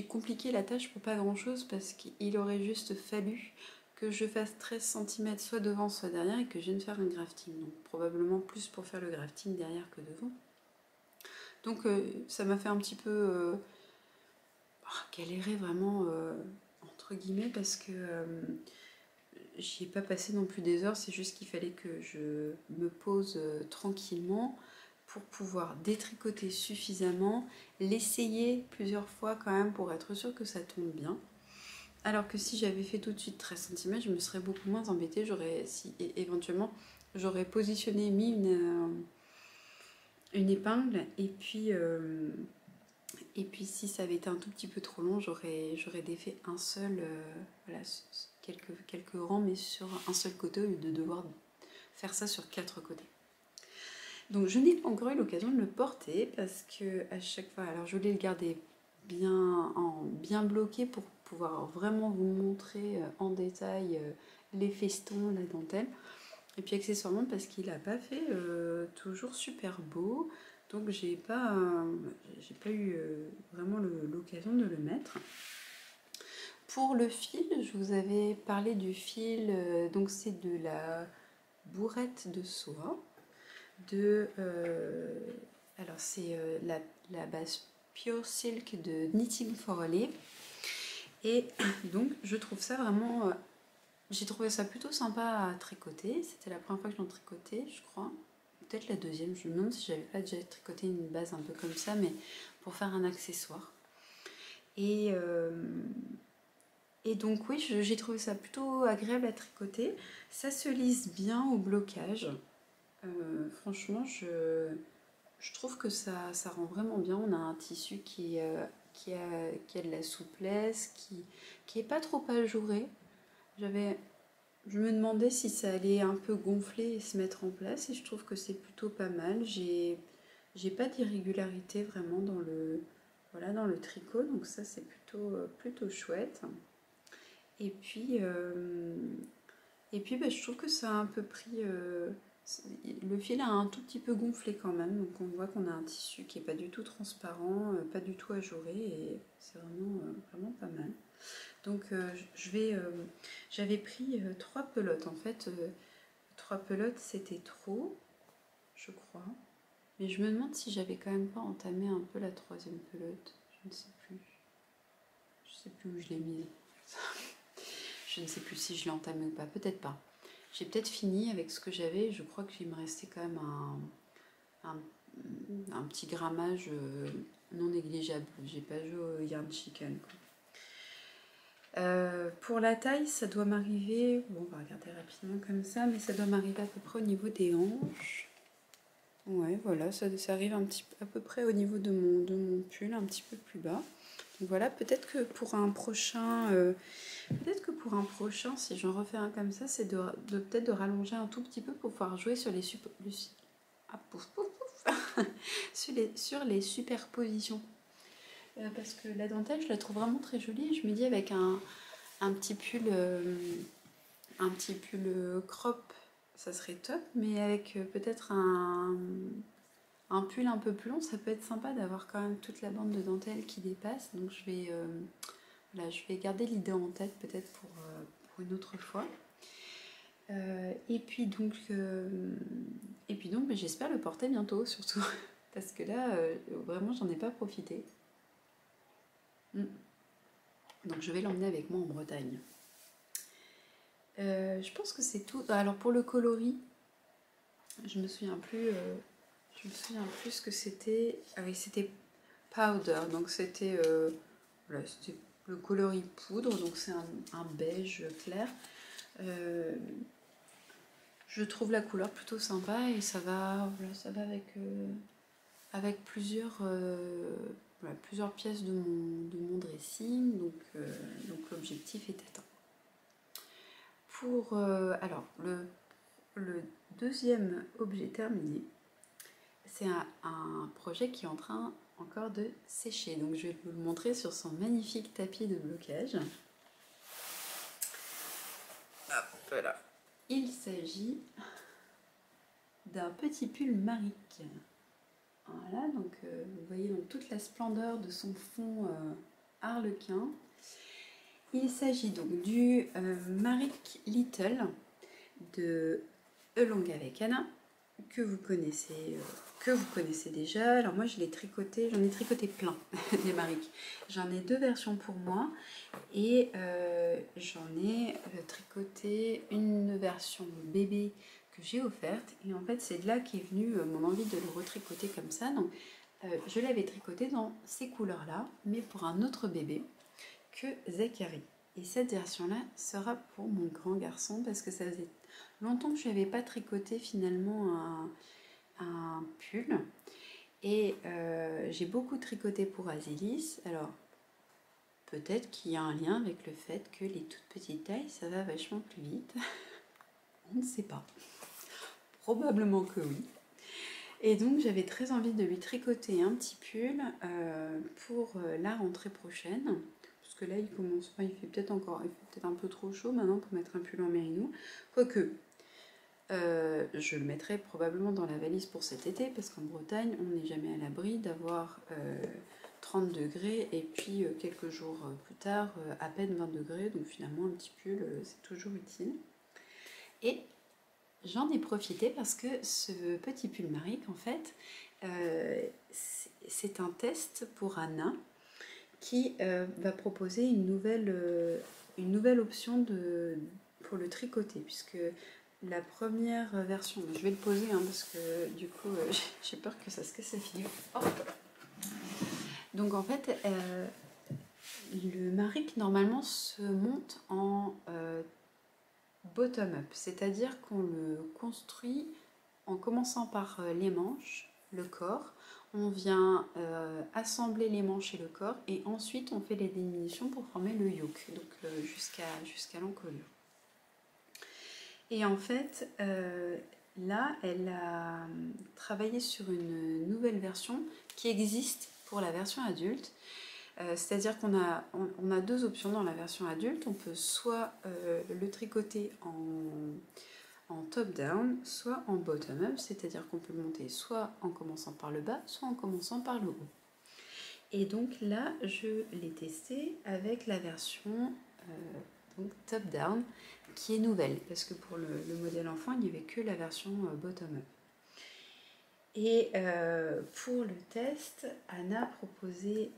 compliqué la tâche pour pas grand chose parce qu'il aurait juste fallu que je fasse 13 cm soit devant soit derrière et que je vienne faire un grafting. Donc probablement plus pour faire le grafting derrière que devant. Donc ça m'a fait un petit peu galérer vraiment entre guillemets parce que j'y ai pas passé non plus des heures, c'est juste qu'il fallait que je me pose tranquillement pour pouvoir détricoter suffisamment, l'essayer plusieurs fois quand même pour être sûre que ça tombe bien. Alors que si j'avais fait tout de suite 13 cm, je me serais beaucoup moins embêtée. Éventuellement, j'aurais positionné, mis une épingle et puis si ça avait été un tout petit peu trop long, j'aurais défait un seul, voilà, quelques rangs, mais sur un seul côté au lieu de devoir faire ça sur 4 côtés. Donc je n'ai pas encore eu l'occasion de le porter parce que à chaque fois, alors je voulais le garder bien bloqué pour pouvoir vraiment vous montrer en détail les festons, la dentelle. Et puis accessoirement parce qu'il n'a pas fait toujours super beau. Donc j'ai pas eu vraiment l'occasion de le mettre. Pour le fil, je vous avais parlé du fil, donc c'est de la bourrette de soie. Alors c'est la base Pure Silk de Knitting for Olive. Et donc je trouve ça vraiment... j'ai trouvé ça plutôt sympa à tricoter. C'était la première fois que j'en tricotais, je crois. Peut-être la deuxième, je me demande si j'avais pas déjà tricoté une base un peu comme ça, mais pour faire un accessoire. Et donc oui, j'ai trouvé ça plutôt agréable à tricoter. Ça se lisse bien au blocage. Franchement, je trouve que ça rend vraiment bien. On a un tissu qui a de la souplesse, qui est pas trop ajouré. Je me demandais si ça allait un peu gonfler et se mettre en place, et je trouve que c'est plutôt pas mal. J'ai pas d'irrégularité vraiment dans le tricot, donc ça c'est plutôt chouette. Et puis je trouve que ça a un peu pris... le fil a un tout petit peu gonflé quand même, donc on voit qu'on a un tissu qui est pas du tout transparent, pas du tout ajouré, et c'est vraiment pas mal. Donc j'avais pris 3 pelotes en fait. 3 pelotes c'était trop, je crois. Mais je me demande si j'avais quand même pas entamé un peu la 3e pelote. Je ne sais plus. Je sais plus où je l'ai mise. Je ne sais plus si je l'ai entamé ou pas. Peut-être pas. J'ai peut-être fini avec ce que j'avais. Je crois qu'il me restait quand même un petit grammage non négligeable. J'ai pas joué au yarn chicken, quoi. Pour la taille, ça doit m'arriver, bon, on va regarder rapidement comme ça, mais ça doit m'arriver à peu près au niveau des hanches. Ouais, voilà, ça arrive à peu près au niveau de mon pull, un petit peu plus bas. Donc voilà, peut-être que pour un prochain, si j'en refais un comme ça, c'est peut-être de rallonger un tout petit peu pour pouvoir jouer sur ah, pouf, pouf, pouf. sur les superpositions. Parce que la dentelle, je la trouve vraiment très jolie. Je me dis avec un petit pull, crop, ça serait top, mais avec peut-être un pull un peu plus long, ça peut être sympa d'avoir quand même toute la bande de dentelle qui dépasse. Donc voilà, je vais garder l'idée en tête peut-être pour une autre fois. Et puis donc, mais j'espère le porter bientôt surtout, parce que là, vraiment, j'en ai pas profité. Mm. Donc je vais l'emmener avec moi en Bretagne. Je pense que c'est tout. Alors pour le coloris, je me souviens plus. Je me souviens plus ce que c'était. Ah oui, c'était powder. Donc voilà, c'était le coloris poudre. Donc c'est un beige clair. Je trouve la couleur plutôt sympa et ça va avec plusieurs pièces de mon dressing. Donc l'objectif est atteint. Alors, le deuxième objet terminé, c'est un projet qui est en train encore de sécher. Donc je vais vous le montrer sur son magnifique tapis de blocage. Hop, voilà. Il s'agit d'un petit pull Maric. Voilà, donc vous voyez donc toute la splendeur de son fond arlequin. Il s'agit donc du Maric Little de Elonga avec Anna, que vous connaissez déjà. Alors moi je l'ai tricoté, j'en ai tricoté plein des Maric. J'en ai deux versions pour moi et j'en ai tricoté une version bébé que j'ai offerte et en fait c'est de là qu'est venue mon envie de le retricoter comme ça. Donc je l'avais tricoté dans ces couleurs là mais pour un autre bébé que Zachary. Et cette version-là sera pour mon grand garçon parce que ça faisait longtemps que je n'avais pas tricoté finalement un pull. Et j'ai beaucoup tricoté pour Azélis. Alors, peut-être qu'il y a un lien avec le fait que les toutes petites tailles, ça va vachement plus vite. On ne sait pas. Probablement que oui. Et donc, j'avais très envie de lui tricoter un petit pull pour la rentrée prochaine. Parce que là, il fait peut-être un peu trop chaud maintenant pour mettre un pull en mérino. Quoique, je le mettrai probablement dans la valise pour cet été parce qu'en Bretagne, on n'est jamais à l'abri d'avoir 30 degrés et puis quelques jours plus tard, à peine 20 degrés. Donc finalement, un petit pull, c'est toujours utile. Et j'en ai profité parce que ce petit pull Maric, en fait, c'est un test pour Anna qui va proposer une nouvelle option pour le tricoter, puisque la première version, je vais le poser parce que du coup j'ai peur que ça se casse la figure. Donc en fait, le Maric normalement se monte en bottom-up, c'est-à-dire qu'on le construit en commençant par les manches, le corps. On vient assembler les manches et le corps et ensuite on fait les diminutions pour former le yoke, donc jusqu'à l'encolure. Et en fait, là, elle a travaillé sur une nouvelle version qui existe pour la version adulte. C'est-à-dire qu'on a deux options dans la version adulte. On peut soit le tricoter en top-down, soit en bottom-up, c'est-à-dire qu'on peut le monter soit en commençant par le bas, soit en commençant par le haut. Et donc là, je l'ai testé avec la version top-down, qui est nouvelle, parce que pour le modèle enfant, il n'y avait que la version bottom-up. Et pour le test, Anna a proposé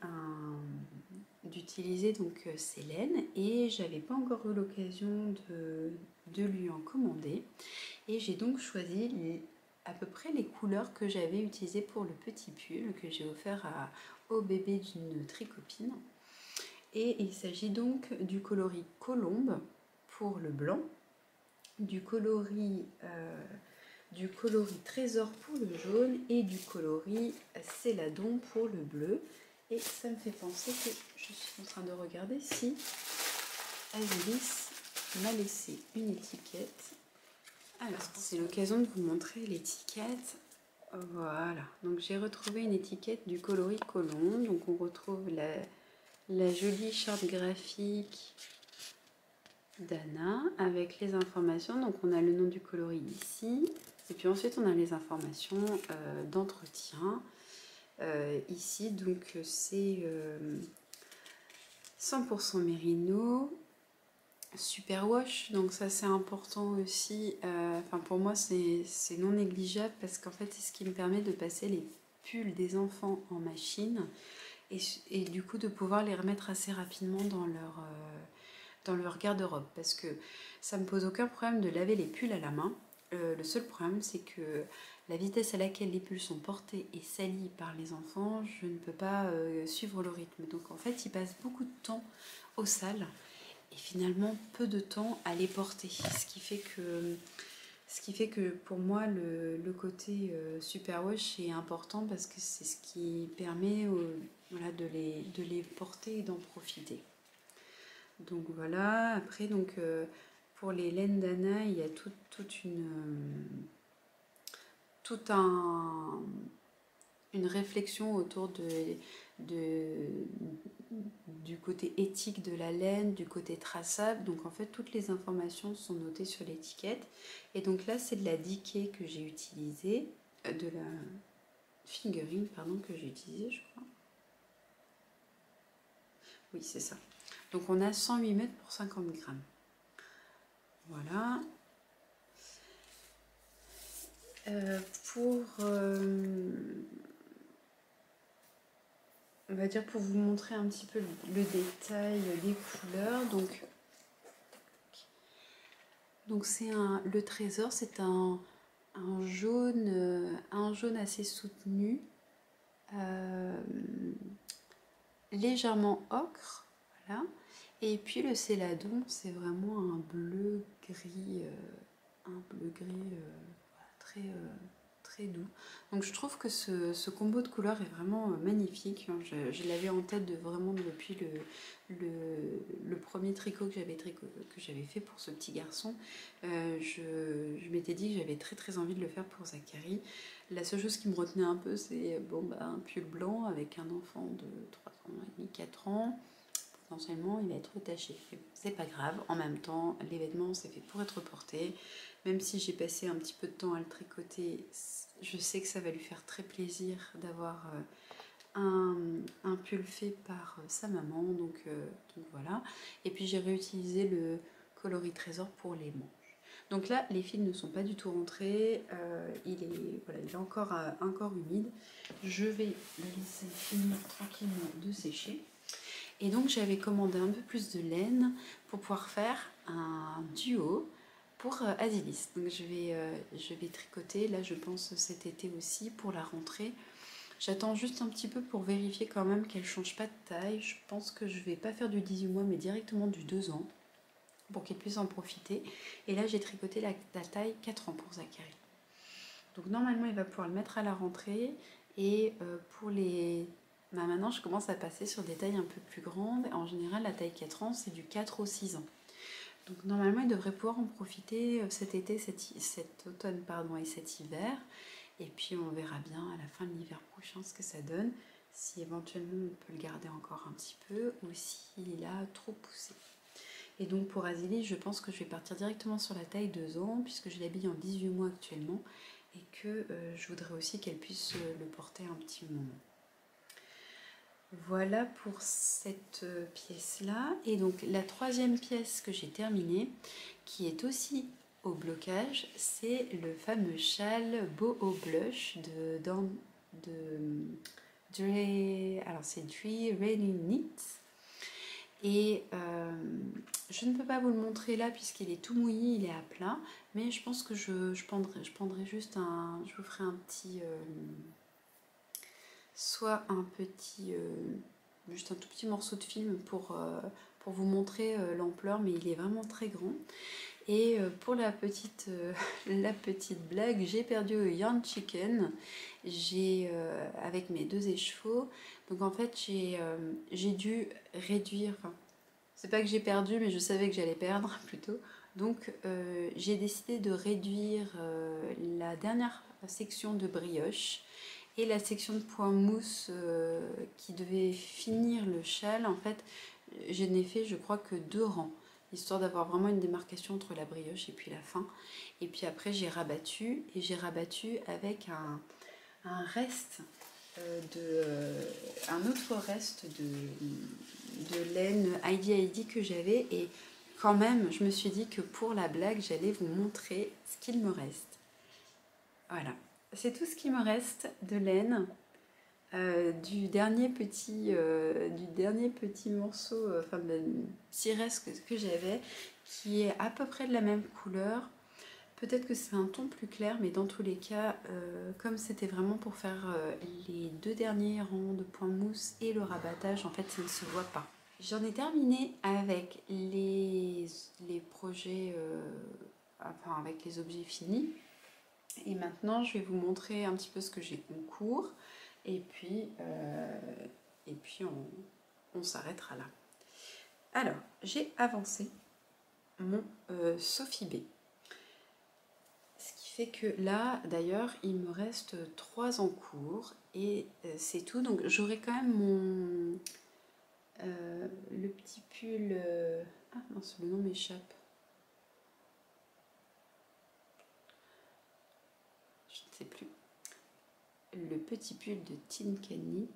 d'utiliser donc ses laines et j'avais pas encore eu l'occasion de lui en commander. Et j'ai donc choisi à peu près les couleurs que j'avais utilisées pour le petit pull que j'ai offert au bébé d'une tricopine. Et il s'agit donc du coloris colombe pour le blanc, du coloris du coloris Trésor pour le jaune et du coloris Céladon pour le bleu. Et ça me fait penser que je suis en train de regarder si Azilis m'a laissé une étiquette. Alors, c'est l'occasion de vous montrer l'étiquette. Voilà, donc j'ai retrouvé une étiquette du coloris Colomb. Donc on retrouve la jolie charte graphique d'Anna avec les informations. Donc on a le nom du coloris ici. Et puis ensuite on a les informations d'entretien. Ici, donc c'est 100% mérino. Superwash, donc ça c'est important aussi, enfin pour moi c'est non négligeable parce qu'en fait c'est ce qui me permet de passer les pulls des enfants en machine et du coup de pouvoir les remettre assez rapidement dans leur garde-robe parce que ça me pose aucun problème de laver les pulls à la main. Le seul problème c'est que la vitesse à laquelle les pulls sont portés et salis par les enfants, je ne peux pas suivre le rythme, donc en fait ils passent beaucoup de temps au sale et finalement peu de temps à les porter, ce qui fait que pour moi le côté superwash est important parce que c'est ce qui permet voilà, de les porter et d'en profiter. Donc voilà, après donc pour les laines d'Anna il y a une réflexion autour du côté éthique de la laine, du côté traçable. Donc en fait toutes les informations sont notées sur l'étiquette. Et donc là c'est de la Dikay que j'ai utilisée, de la fingering pardon que j'ai utilisée je crois. Oui c'est ça. Donc on a 108 mètres pour 50 grammes. Voilà. On va dire pour vous montrer un petit peu le détail des couleurs. Donc c'est le trésor, c'est un jaune assez soutenu, légèrement ocre, voilà. Et puis le céladon, c'est vraiment un bleu gris, très très doux. Donc je trouve que ce combo de couleurs est vraiment magnifique. Je l'avais en tête vraiment depuis le premier tricot que j'avais fait pour ce petit garçon. Je m'étais dit que j'avais très très envie de le faire pour Zachary. La seule chose qui me retenait un peu, c'est un pull blanc avec un enfant de 3 ans et demi, 4 ans. Potentiellement il va être taché. C'est pas grave, en même temps les vêtements c'est fait pour être porté. Même si j'ai passé un petit peu de temps à le tricoter, je sais que ça va lui faire très plaisir d'avoir un pull fait par sa maman. Donc voilà. Et puis j'ai réutilisé le coloris trésor pour les manches. Donc là, les fils ne sont pas du tout rentrés. Il est encore humide. Je vais le laisser finir tranquillement de sécher. Et donc j'avais commandé un peu plus de laine pour pouvoir faire un duo pour Azilis. Donc je vais tricoter, là je pense cet été aussi pour la rentrée. J'attends juste un petit peu pour vérifier quand même qu'elle ne change pas de taille. Je pense que je ne vais pas faire du 18 mois mais directement du 2 ans pour qu'elle puisse en profiter. Et là j'ai tricoté la taille 4 ans pour Zachary. Donc normalement il va pouvoir le mettre à la rentrée. Et pour les... maintenant je commence à passer sur des tailles un peu plus grandes. En général la taille 4 ans c'est du 4 au 6 ans. Donc normalement il devrait pouvoir en profiter cet été, cet automne pardon, et cet hiver. Et puis on verra bien à la fin de l'hiver prochain ce que ça donne. Si éventuellement on peut le garder encore un petit peu ou s'il a trop poussé. Et donc pour Azilis, je pense que je vais partir directement sur la taille 2 ans puisque je l'habille en 18 mois actuellement et que je voudrais aussi qu'elle puisse le porter un petit moment. Voilà pour cette pièce-là. Et donc la troisième pièce que j'ai terminée, qui est aussi au blocage, c'est le fameux châle Boho Blush de alors c'est Dre Really Knit. Et je ne peux pas vous le montrer là puisqu'il est tout mouillé, il est à plat, mais je pense que je prendrai juste je vous ferai un petit, soit un petit, juste un tout petit morceau de film pour vous montrer l'ampleur, mais il est vraiment très grand. Et pour la petite blague, j'ai perdu au Yarn Chicken avec mes 2 écheveaux. Donc en fait, j'ai dû réduire. Enfin, c'est pas que j'ai perdu, mais je savais que j'allais perdre plutôt. Donc j'ai décidé de réduire la dernière section de brioche et la section de point mousse qui devait finir le châle. En fait, je n'ai fait, je crois, que 2 rangs, histoire d'avoir vraiment une démarcation entre la brioche et puis la fin. Et puis après, j'ai rabattu, et j'ai rabattu avec un reste un autre reste de laine Heidi que j'avais. Et quand même, je me suis dit que pour la blague, j'allais vous montrer ce qu'il me reste. Voilà, c'est tout ce qui me reste de laine. Du dernier petit morceau, enfin de petit reste que j'avais, qui est à peu près de la même couleur. Peut-être que c'est un ton plus clair, mais dans tous les cas, comme c'était vraiment pour faire les 2 derniers rangs de point mousse et le rabattage, en fait, ça ne se voit pas. J'en ai terminé avec les projets, enfin avec les objets finis. Et maintenant, je vais vous montrer un petit peu ce que j'ai en cours. Et puis on s'arrêtera là. Alors, j'ai avancé mon Sophie B. Ce qui fait que là, d'ailleurs, il me reste 3 en cours. Et c'est tout. Donc, j'aurai quand même le petit pull... Ah mince, le nom m'échappe. Je ne sais plus. Le petit pull de Tin Can Knit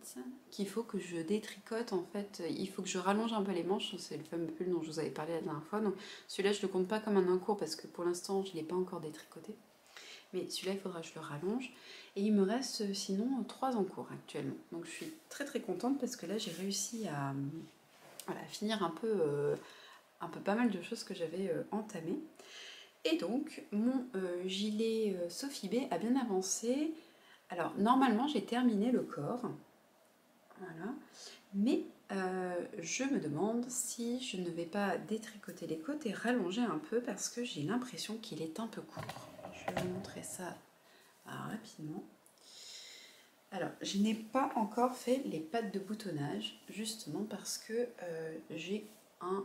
qu'il faut que je détricote. En fait, il faut que je rallonge un peu les manches. C'est le fameux pull dont je vous avais parlé la dernière fois. Donc celui-là, je ne le compte pas comme un encours parce que pour l'instant, je ne l'ai pas encore détricoté. Mais celui-là, il faudra que je le rallonge. Et il me reste sinon 3 encours actuellement. Donc je suis très très contente parce que là, j'ai réussi à finir un peu pas mal de choses que j'avais entamées. Et donc, mon gilet Sophie B a bien avancé. Alors, normalement, j'ai terminé le corps. Voilà. Mais je me demande si je ne vais pas détricoter les côtes et rallonger un peu parce que j'ai l'impression qu'il est un peu court. Je vais vous montrer ça rapidement. Alors, je n'ai pas encore fait les pattes de boutonnage, justement parce que j'ai un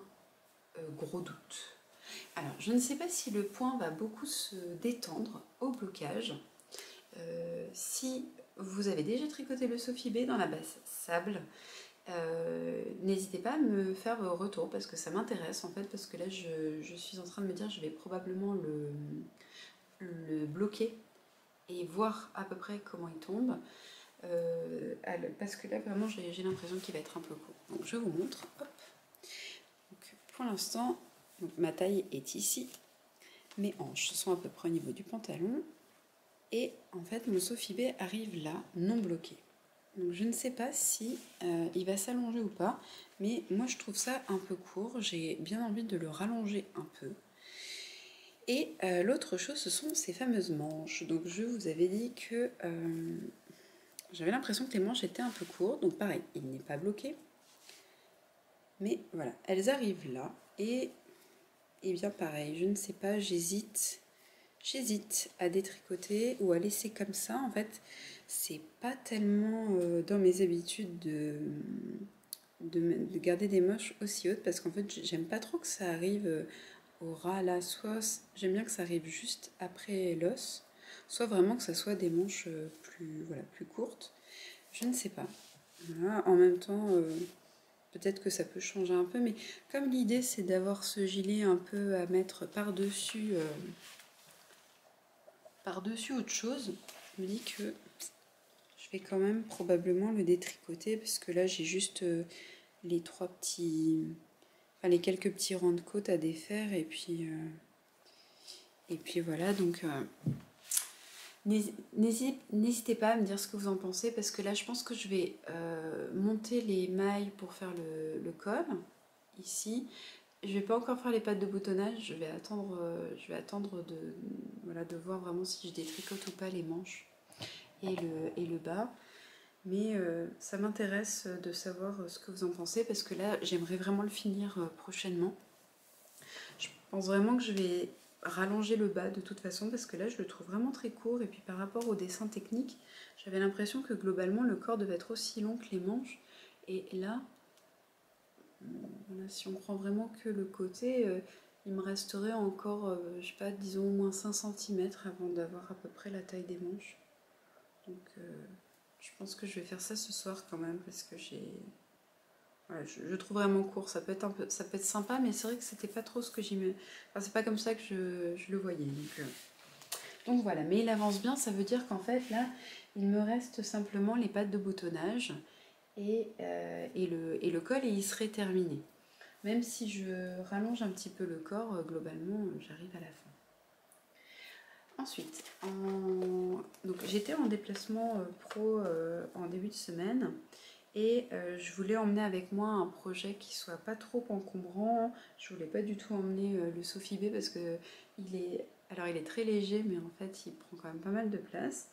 gros doute. Alors, je ne sais pas si le point va beaucoup se détendre au blocage. Si vous avez déjà tricoté le Sophie B dans la base sable, n'hésitez pas à me faire vos retours parce que ça m'intéresse en fait, parce que là je suis en train de me dire je vais probablement le bloquer et voir à peu près comment il tombe, parce que là vraiment j'ai l'impression qu'il va être un peu court. Donc je vous montre. Hop. Donc, pour l'instant, ma taille est ici, mes hanches sont à peu près au niveau du pantalon. Et en fait, mon Sophie B arrive là, non bloqué. Donc je ne sais pas si il va s'allonger ou pas, mais moi je trouve ça un peu court. J'ai bien envie de le rallonger un peu. Et l'autre chose, ce sont ces fameuses manches. Donc je vous avais dit que j'avais l'impression que les manches étaient un peu courtes. Donc pareil, il n'est pas bloqué. Mais voilà, elles arrivent là. Et bien pareil, je ne sais pas, j'hésite à détricoter ou à laisser comme ça. En fait, c'est pas tellement dans mes habitudes de garder des manches aussi hautes parce qu'en fait, j'aime pas trop que ça arrive au ras là. Soit j'aime bien que ça arrive juste après l'os, soit vraiment que ça soit des manches plus courtes. Je ne sais pas. Voilà, en même temps, peut-être que ça peut changer un peu, mais comme l'idée c'est d'avoir ce gilet un peu à mettre par-dessus autre chose, je me dis que je vais quand même probablement le détricoter parce que là j'ai juste les quelques petits rangs de côte à défaire et puis voilà. Donc n'hésitez pas à me dire ce que vous en pensez parce que là je pense que je vais monter les mailles pour faire le col ici. Je vais pas encore faire les pattes de boutonnage, je vais attendre de voir vraiment si je détricote ou pas les manches et le bas. Mais ça m'intéresse de savoir ce que vous en pensez parce que là j'aimerais vraiment le finir prochainement. Je pense vraiment que je vais rallonger le bas de toute façon parce que là je le trouve vraiment très court et puis par rapport au dessin technique j'avais l'impression que globalement le corps devait être aussi long que les manches et là voilà, si on prend vraiment que le côté il me resterait encore je sais pas disons au moins 5 cm avant d'avoir à peu près la taille des manches donc je pense que je vais faire ça ce soir quand même parce que j'ai voilà, je trouve vraiment court, ça peut être un peu, ça peut être sympa, mais c'est vrai que c'était pas trop ce que j'y mets. Enfin, c'est pas comme ça que je le voyais. Donc voilà, mais il avance bien, ça veut dire qu'en fait là, il me reste simplement les pattes de boutonnage et le col et il serait terminé. Même si je rallonge un petit peu le corps, globalement, j'arrive à la fin. Ensuite, donc j'étais en déplacement pro en début de semaine. Et je voulais emmener avec moi un projet qui soit pas trop encombrant. Je voulais pas du tout emmener le Sophie B parce que il est très léger, mais en fait il prend quand même pas mal de place.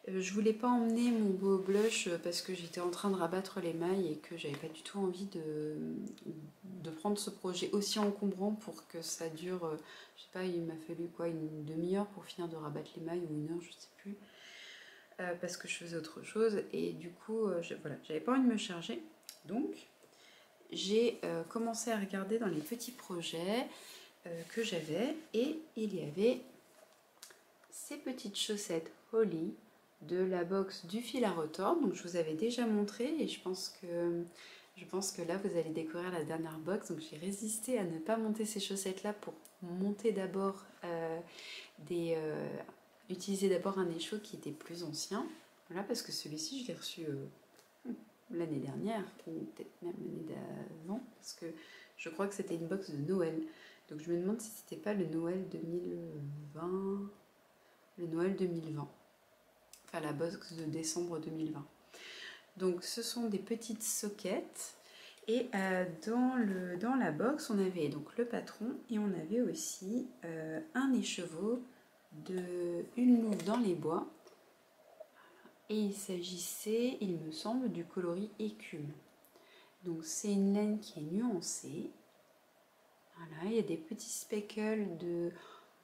Je voulais pas emmener mon beau blush parce que j'étais en train de rabattre les mailles et que j'avais pas du tout envie de prendre ce projet aussi encombrant pour que ça dure. Je sais pas, il m'a fallu quoi, une demi-heure pour finir de rabattre les mailles ou une heure, je sais plus. Parce que je faisais autre chose et du coup voilà, j'avais pas envie de me charger donc j'ai commencé à regarder dans les petits projets que j'avais et il y avait ces petites chaussettes Holly de la box du fil à retordre, donc je vous avais déjà montré et je pense que là vous allez découvrir la dernière box, donc j'ai résisté à ne pas monter ces chaussettes là pour monter d'abord utiliser d'abord un écheau qui était plus ancien, voilà, parce que celui-ci je l'ai reçu l'année dernière, ou peut-être même l'année d'avant, parce que je crois que c'était une box de Noël. Donc je me demande si c'était pas le Noël 2020, le Noël 2020, enfin la box de décembre 2020. Donc ce sont des petites soquettes. Et dans la box, on avait donc le patron et on avait aussi un écheveau une louve dans les bois. Et il s'agissait, il me semble, du coloris écume. Donc c'est une laine qui est nuancée. Voilà, il y a des petits speckles de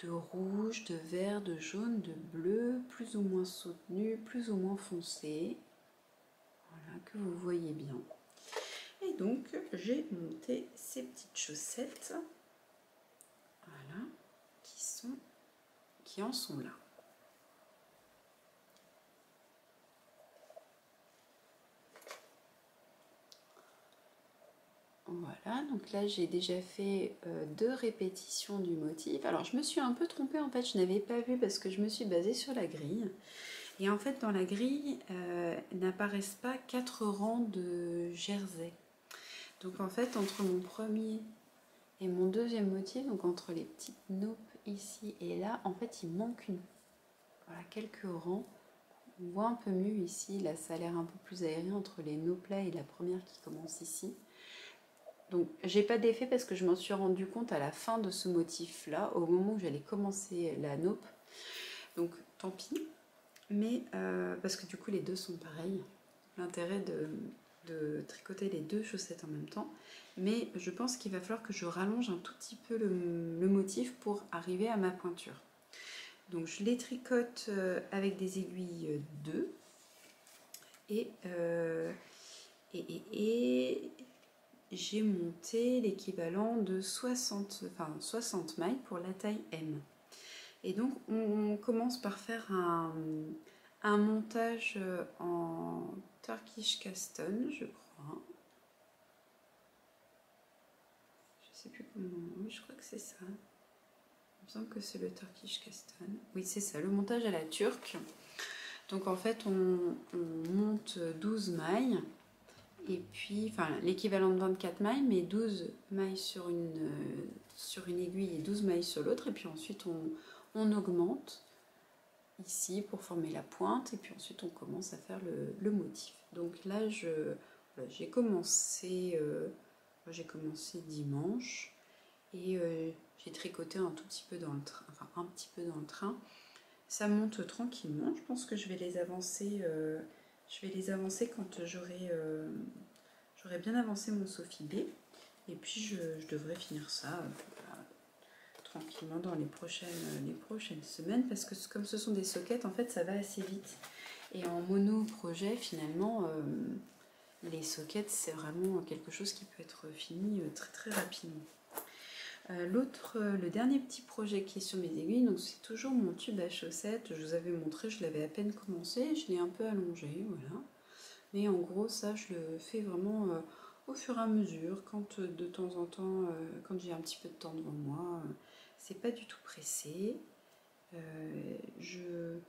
rouge, de vert, de jaune, de bleu, plus ou moins soutenus, plus ou moins foncés. Voilà, que vous voyez bien. Et donc j'ai monté ces petites chaussettes, voilà, qui en sont là. Voilà, donc là j'ai déjà fait 2 répétitions du motif. Alors je me suis un peu trompée en fait, je n'avais pas vu parce que je me suis basée sur la grille. Et en fait dans la grille n'apparaissent pas 4 rangs de jersey. Donc en fait entre mon premier et mon deuxième motif, donc entre les petites naupes ici et là, en fait il manque voilà, quelques rangs. On voit un peu mieux ici, là ça a l'air un peu plus aéré entre les naupes là et la première qui commence ici. Donc j'ai pas d'effet parce que je m'en suis rendu compte à la fin de ce motif là, au moment où j'allais commencer la naupe. Donc tant pis, mais parce que du coup les deux sont pareils. L'intérêt de tricoter les deux chaussettes en même temps, mais je pense qu'il va falloir que je rallonge un tout petit peu le motif pour arriver à ma pointure. Donc je les tricote avec des aiguilles 2 et j'ai monté l'équivalent de 60 mailles pour la taille M. Et donc on commence par faire un montage en Turkish Caston, je crois. Je sais plus comment. Oui, je crois que c'est ça. Il me semble que c'est le Turkish Caston. Oui, c'est ça, le montage à la turque. Donc en fait, on monte 12 mailles. Et puis, enfin, l'équivalent de 24 mailles, mais 12 mailles sur une aiguille et 12 mailles sur l'autre. Et puis ensuite, on augmente ici pour former la pointe. Et puis ensuite, on commence à faire le motif. Donc là, j'ai commencé dimanche. Et j'ai tricoté un tout petit peu dans le train. Enfin, un petit peu dans le train. Ça monte tranquillement. Je pense que je vais les avancer... quand j'aurai bien avancé mon Sophie B. Et puis je devrais finir ça tranquillement dans les prochaines semaines, parce que comme ce sont des sockets, en fait, ça va assez vite. Et en mono-projet, finalement, les sockets, c'est vraiment quelque chose qui peut être fini très très rapidement. Le dernier petit projet qui est sur mes aiguilles, donc c'est toujours mon tube à chaussettes. Je vous avais montré, je l'avais à peine commencé, je l'ai un peu allongé, voilà. Mais en gros, ça, je le fais vraiment au fur et à mesure, quand de temps en temps, quand j'ai un petit peu de temps devant moi, c'est pas du tout pressé. Je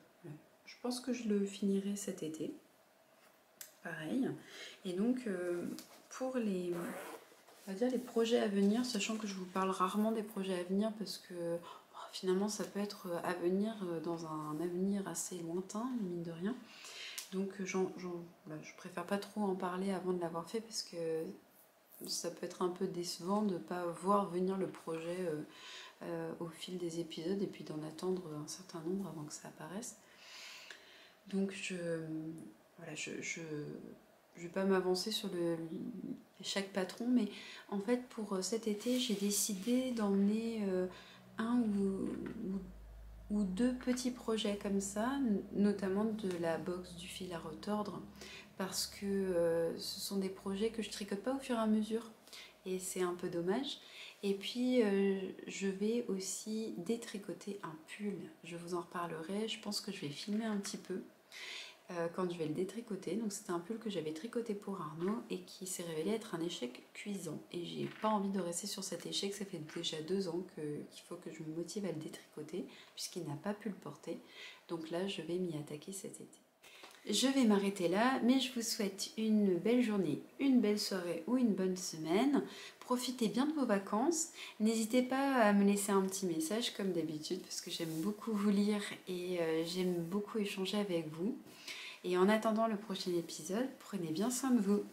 pense que je le finirai cet été, pareil. Et donc, pour on va dire les projets à venir, sachant que je vous parle rarement des projets à venir parce que finalement ça peut être à venir dans un avenir assez lointain, mine de rien. Donc je préfère pas trop en parler avant de l'avoir fait parce que ça peut être un peu décevant de ne pas voir venir le projet au fil des épisodes et puis d'en attendre un certain nombre avant que ça apparaisse. Donc je vais pas m'avancer sur chaque patron, mais en fait pour cet été j'ai décidé d'emmener un ou deux petits projets comme ça, notamment de la box du fil à retordre, parce que ce sont des projets que je tricote pas au fur et à mesure et c'est un peu dommage. Et puis je vais aussi détricoter un pull, je vous en reparlerai, je pense que je vais filmer un petit peu quand je vais le détricoter. Donc c'était un pull que j'avais tricoté pour Arnaud et qui s'est révélé être un échec cuisant. Et j'ai pas envie de rester sur cet échec, ça fait déjà 2 ans qu'il faut que je me motive à le détricoter puisqu'il n'a pas pu le porter. Donc là je vais m'y attaquer cet été. Je vais m'arrêter là, mais je vous souhaite une belle journée, une belle soirée ou une bonne semaine. Profitez bien de vos vacances. N'hésitez pas à me laisser un petit message comme d'habitude parce que j'aime beaucoup vous lire et j'aime beaucoup échanger avec vous. Et en attendant le prochain épisode, prenez bien soin de vous.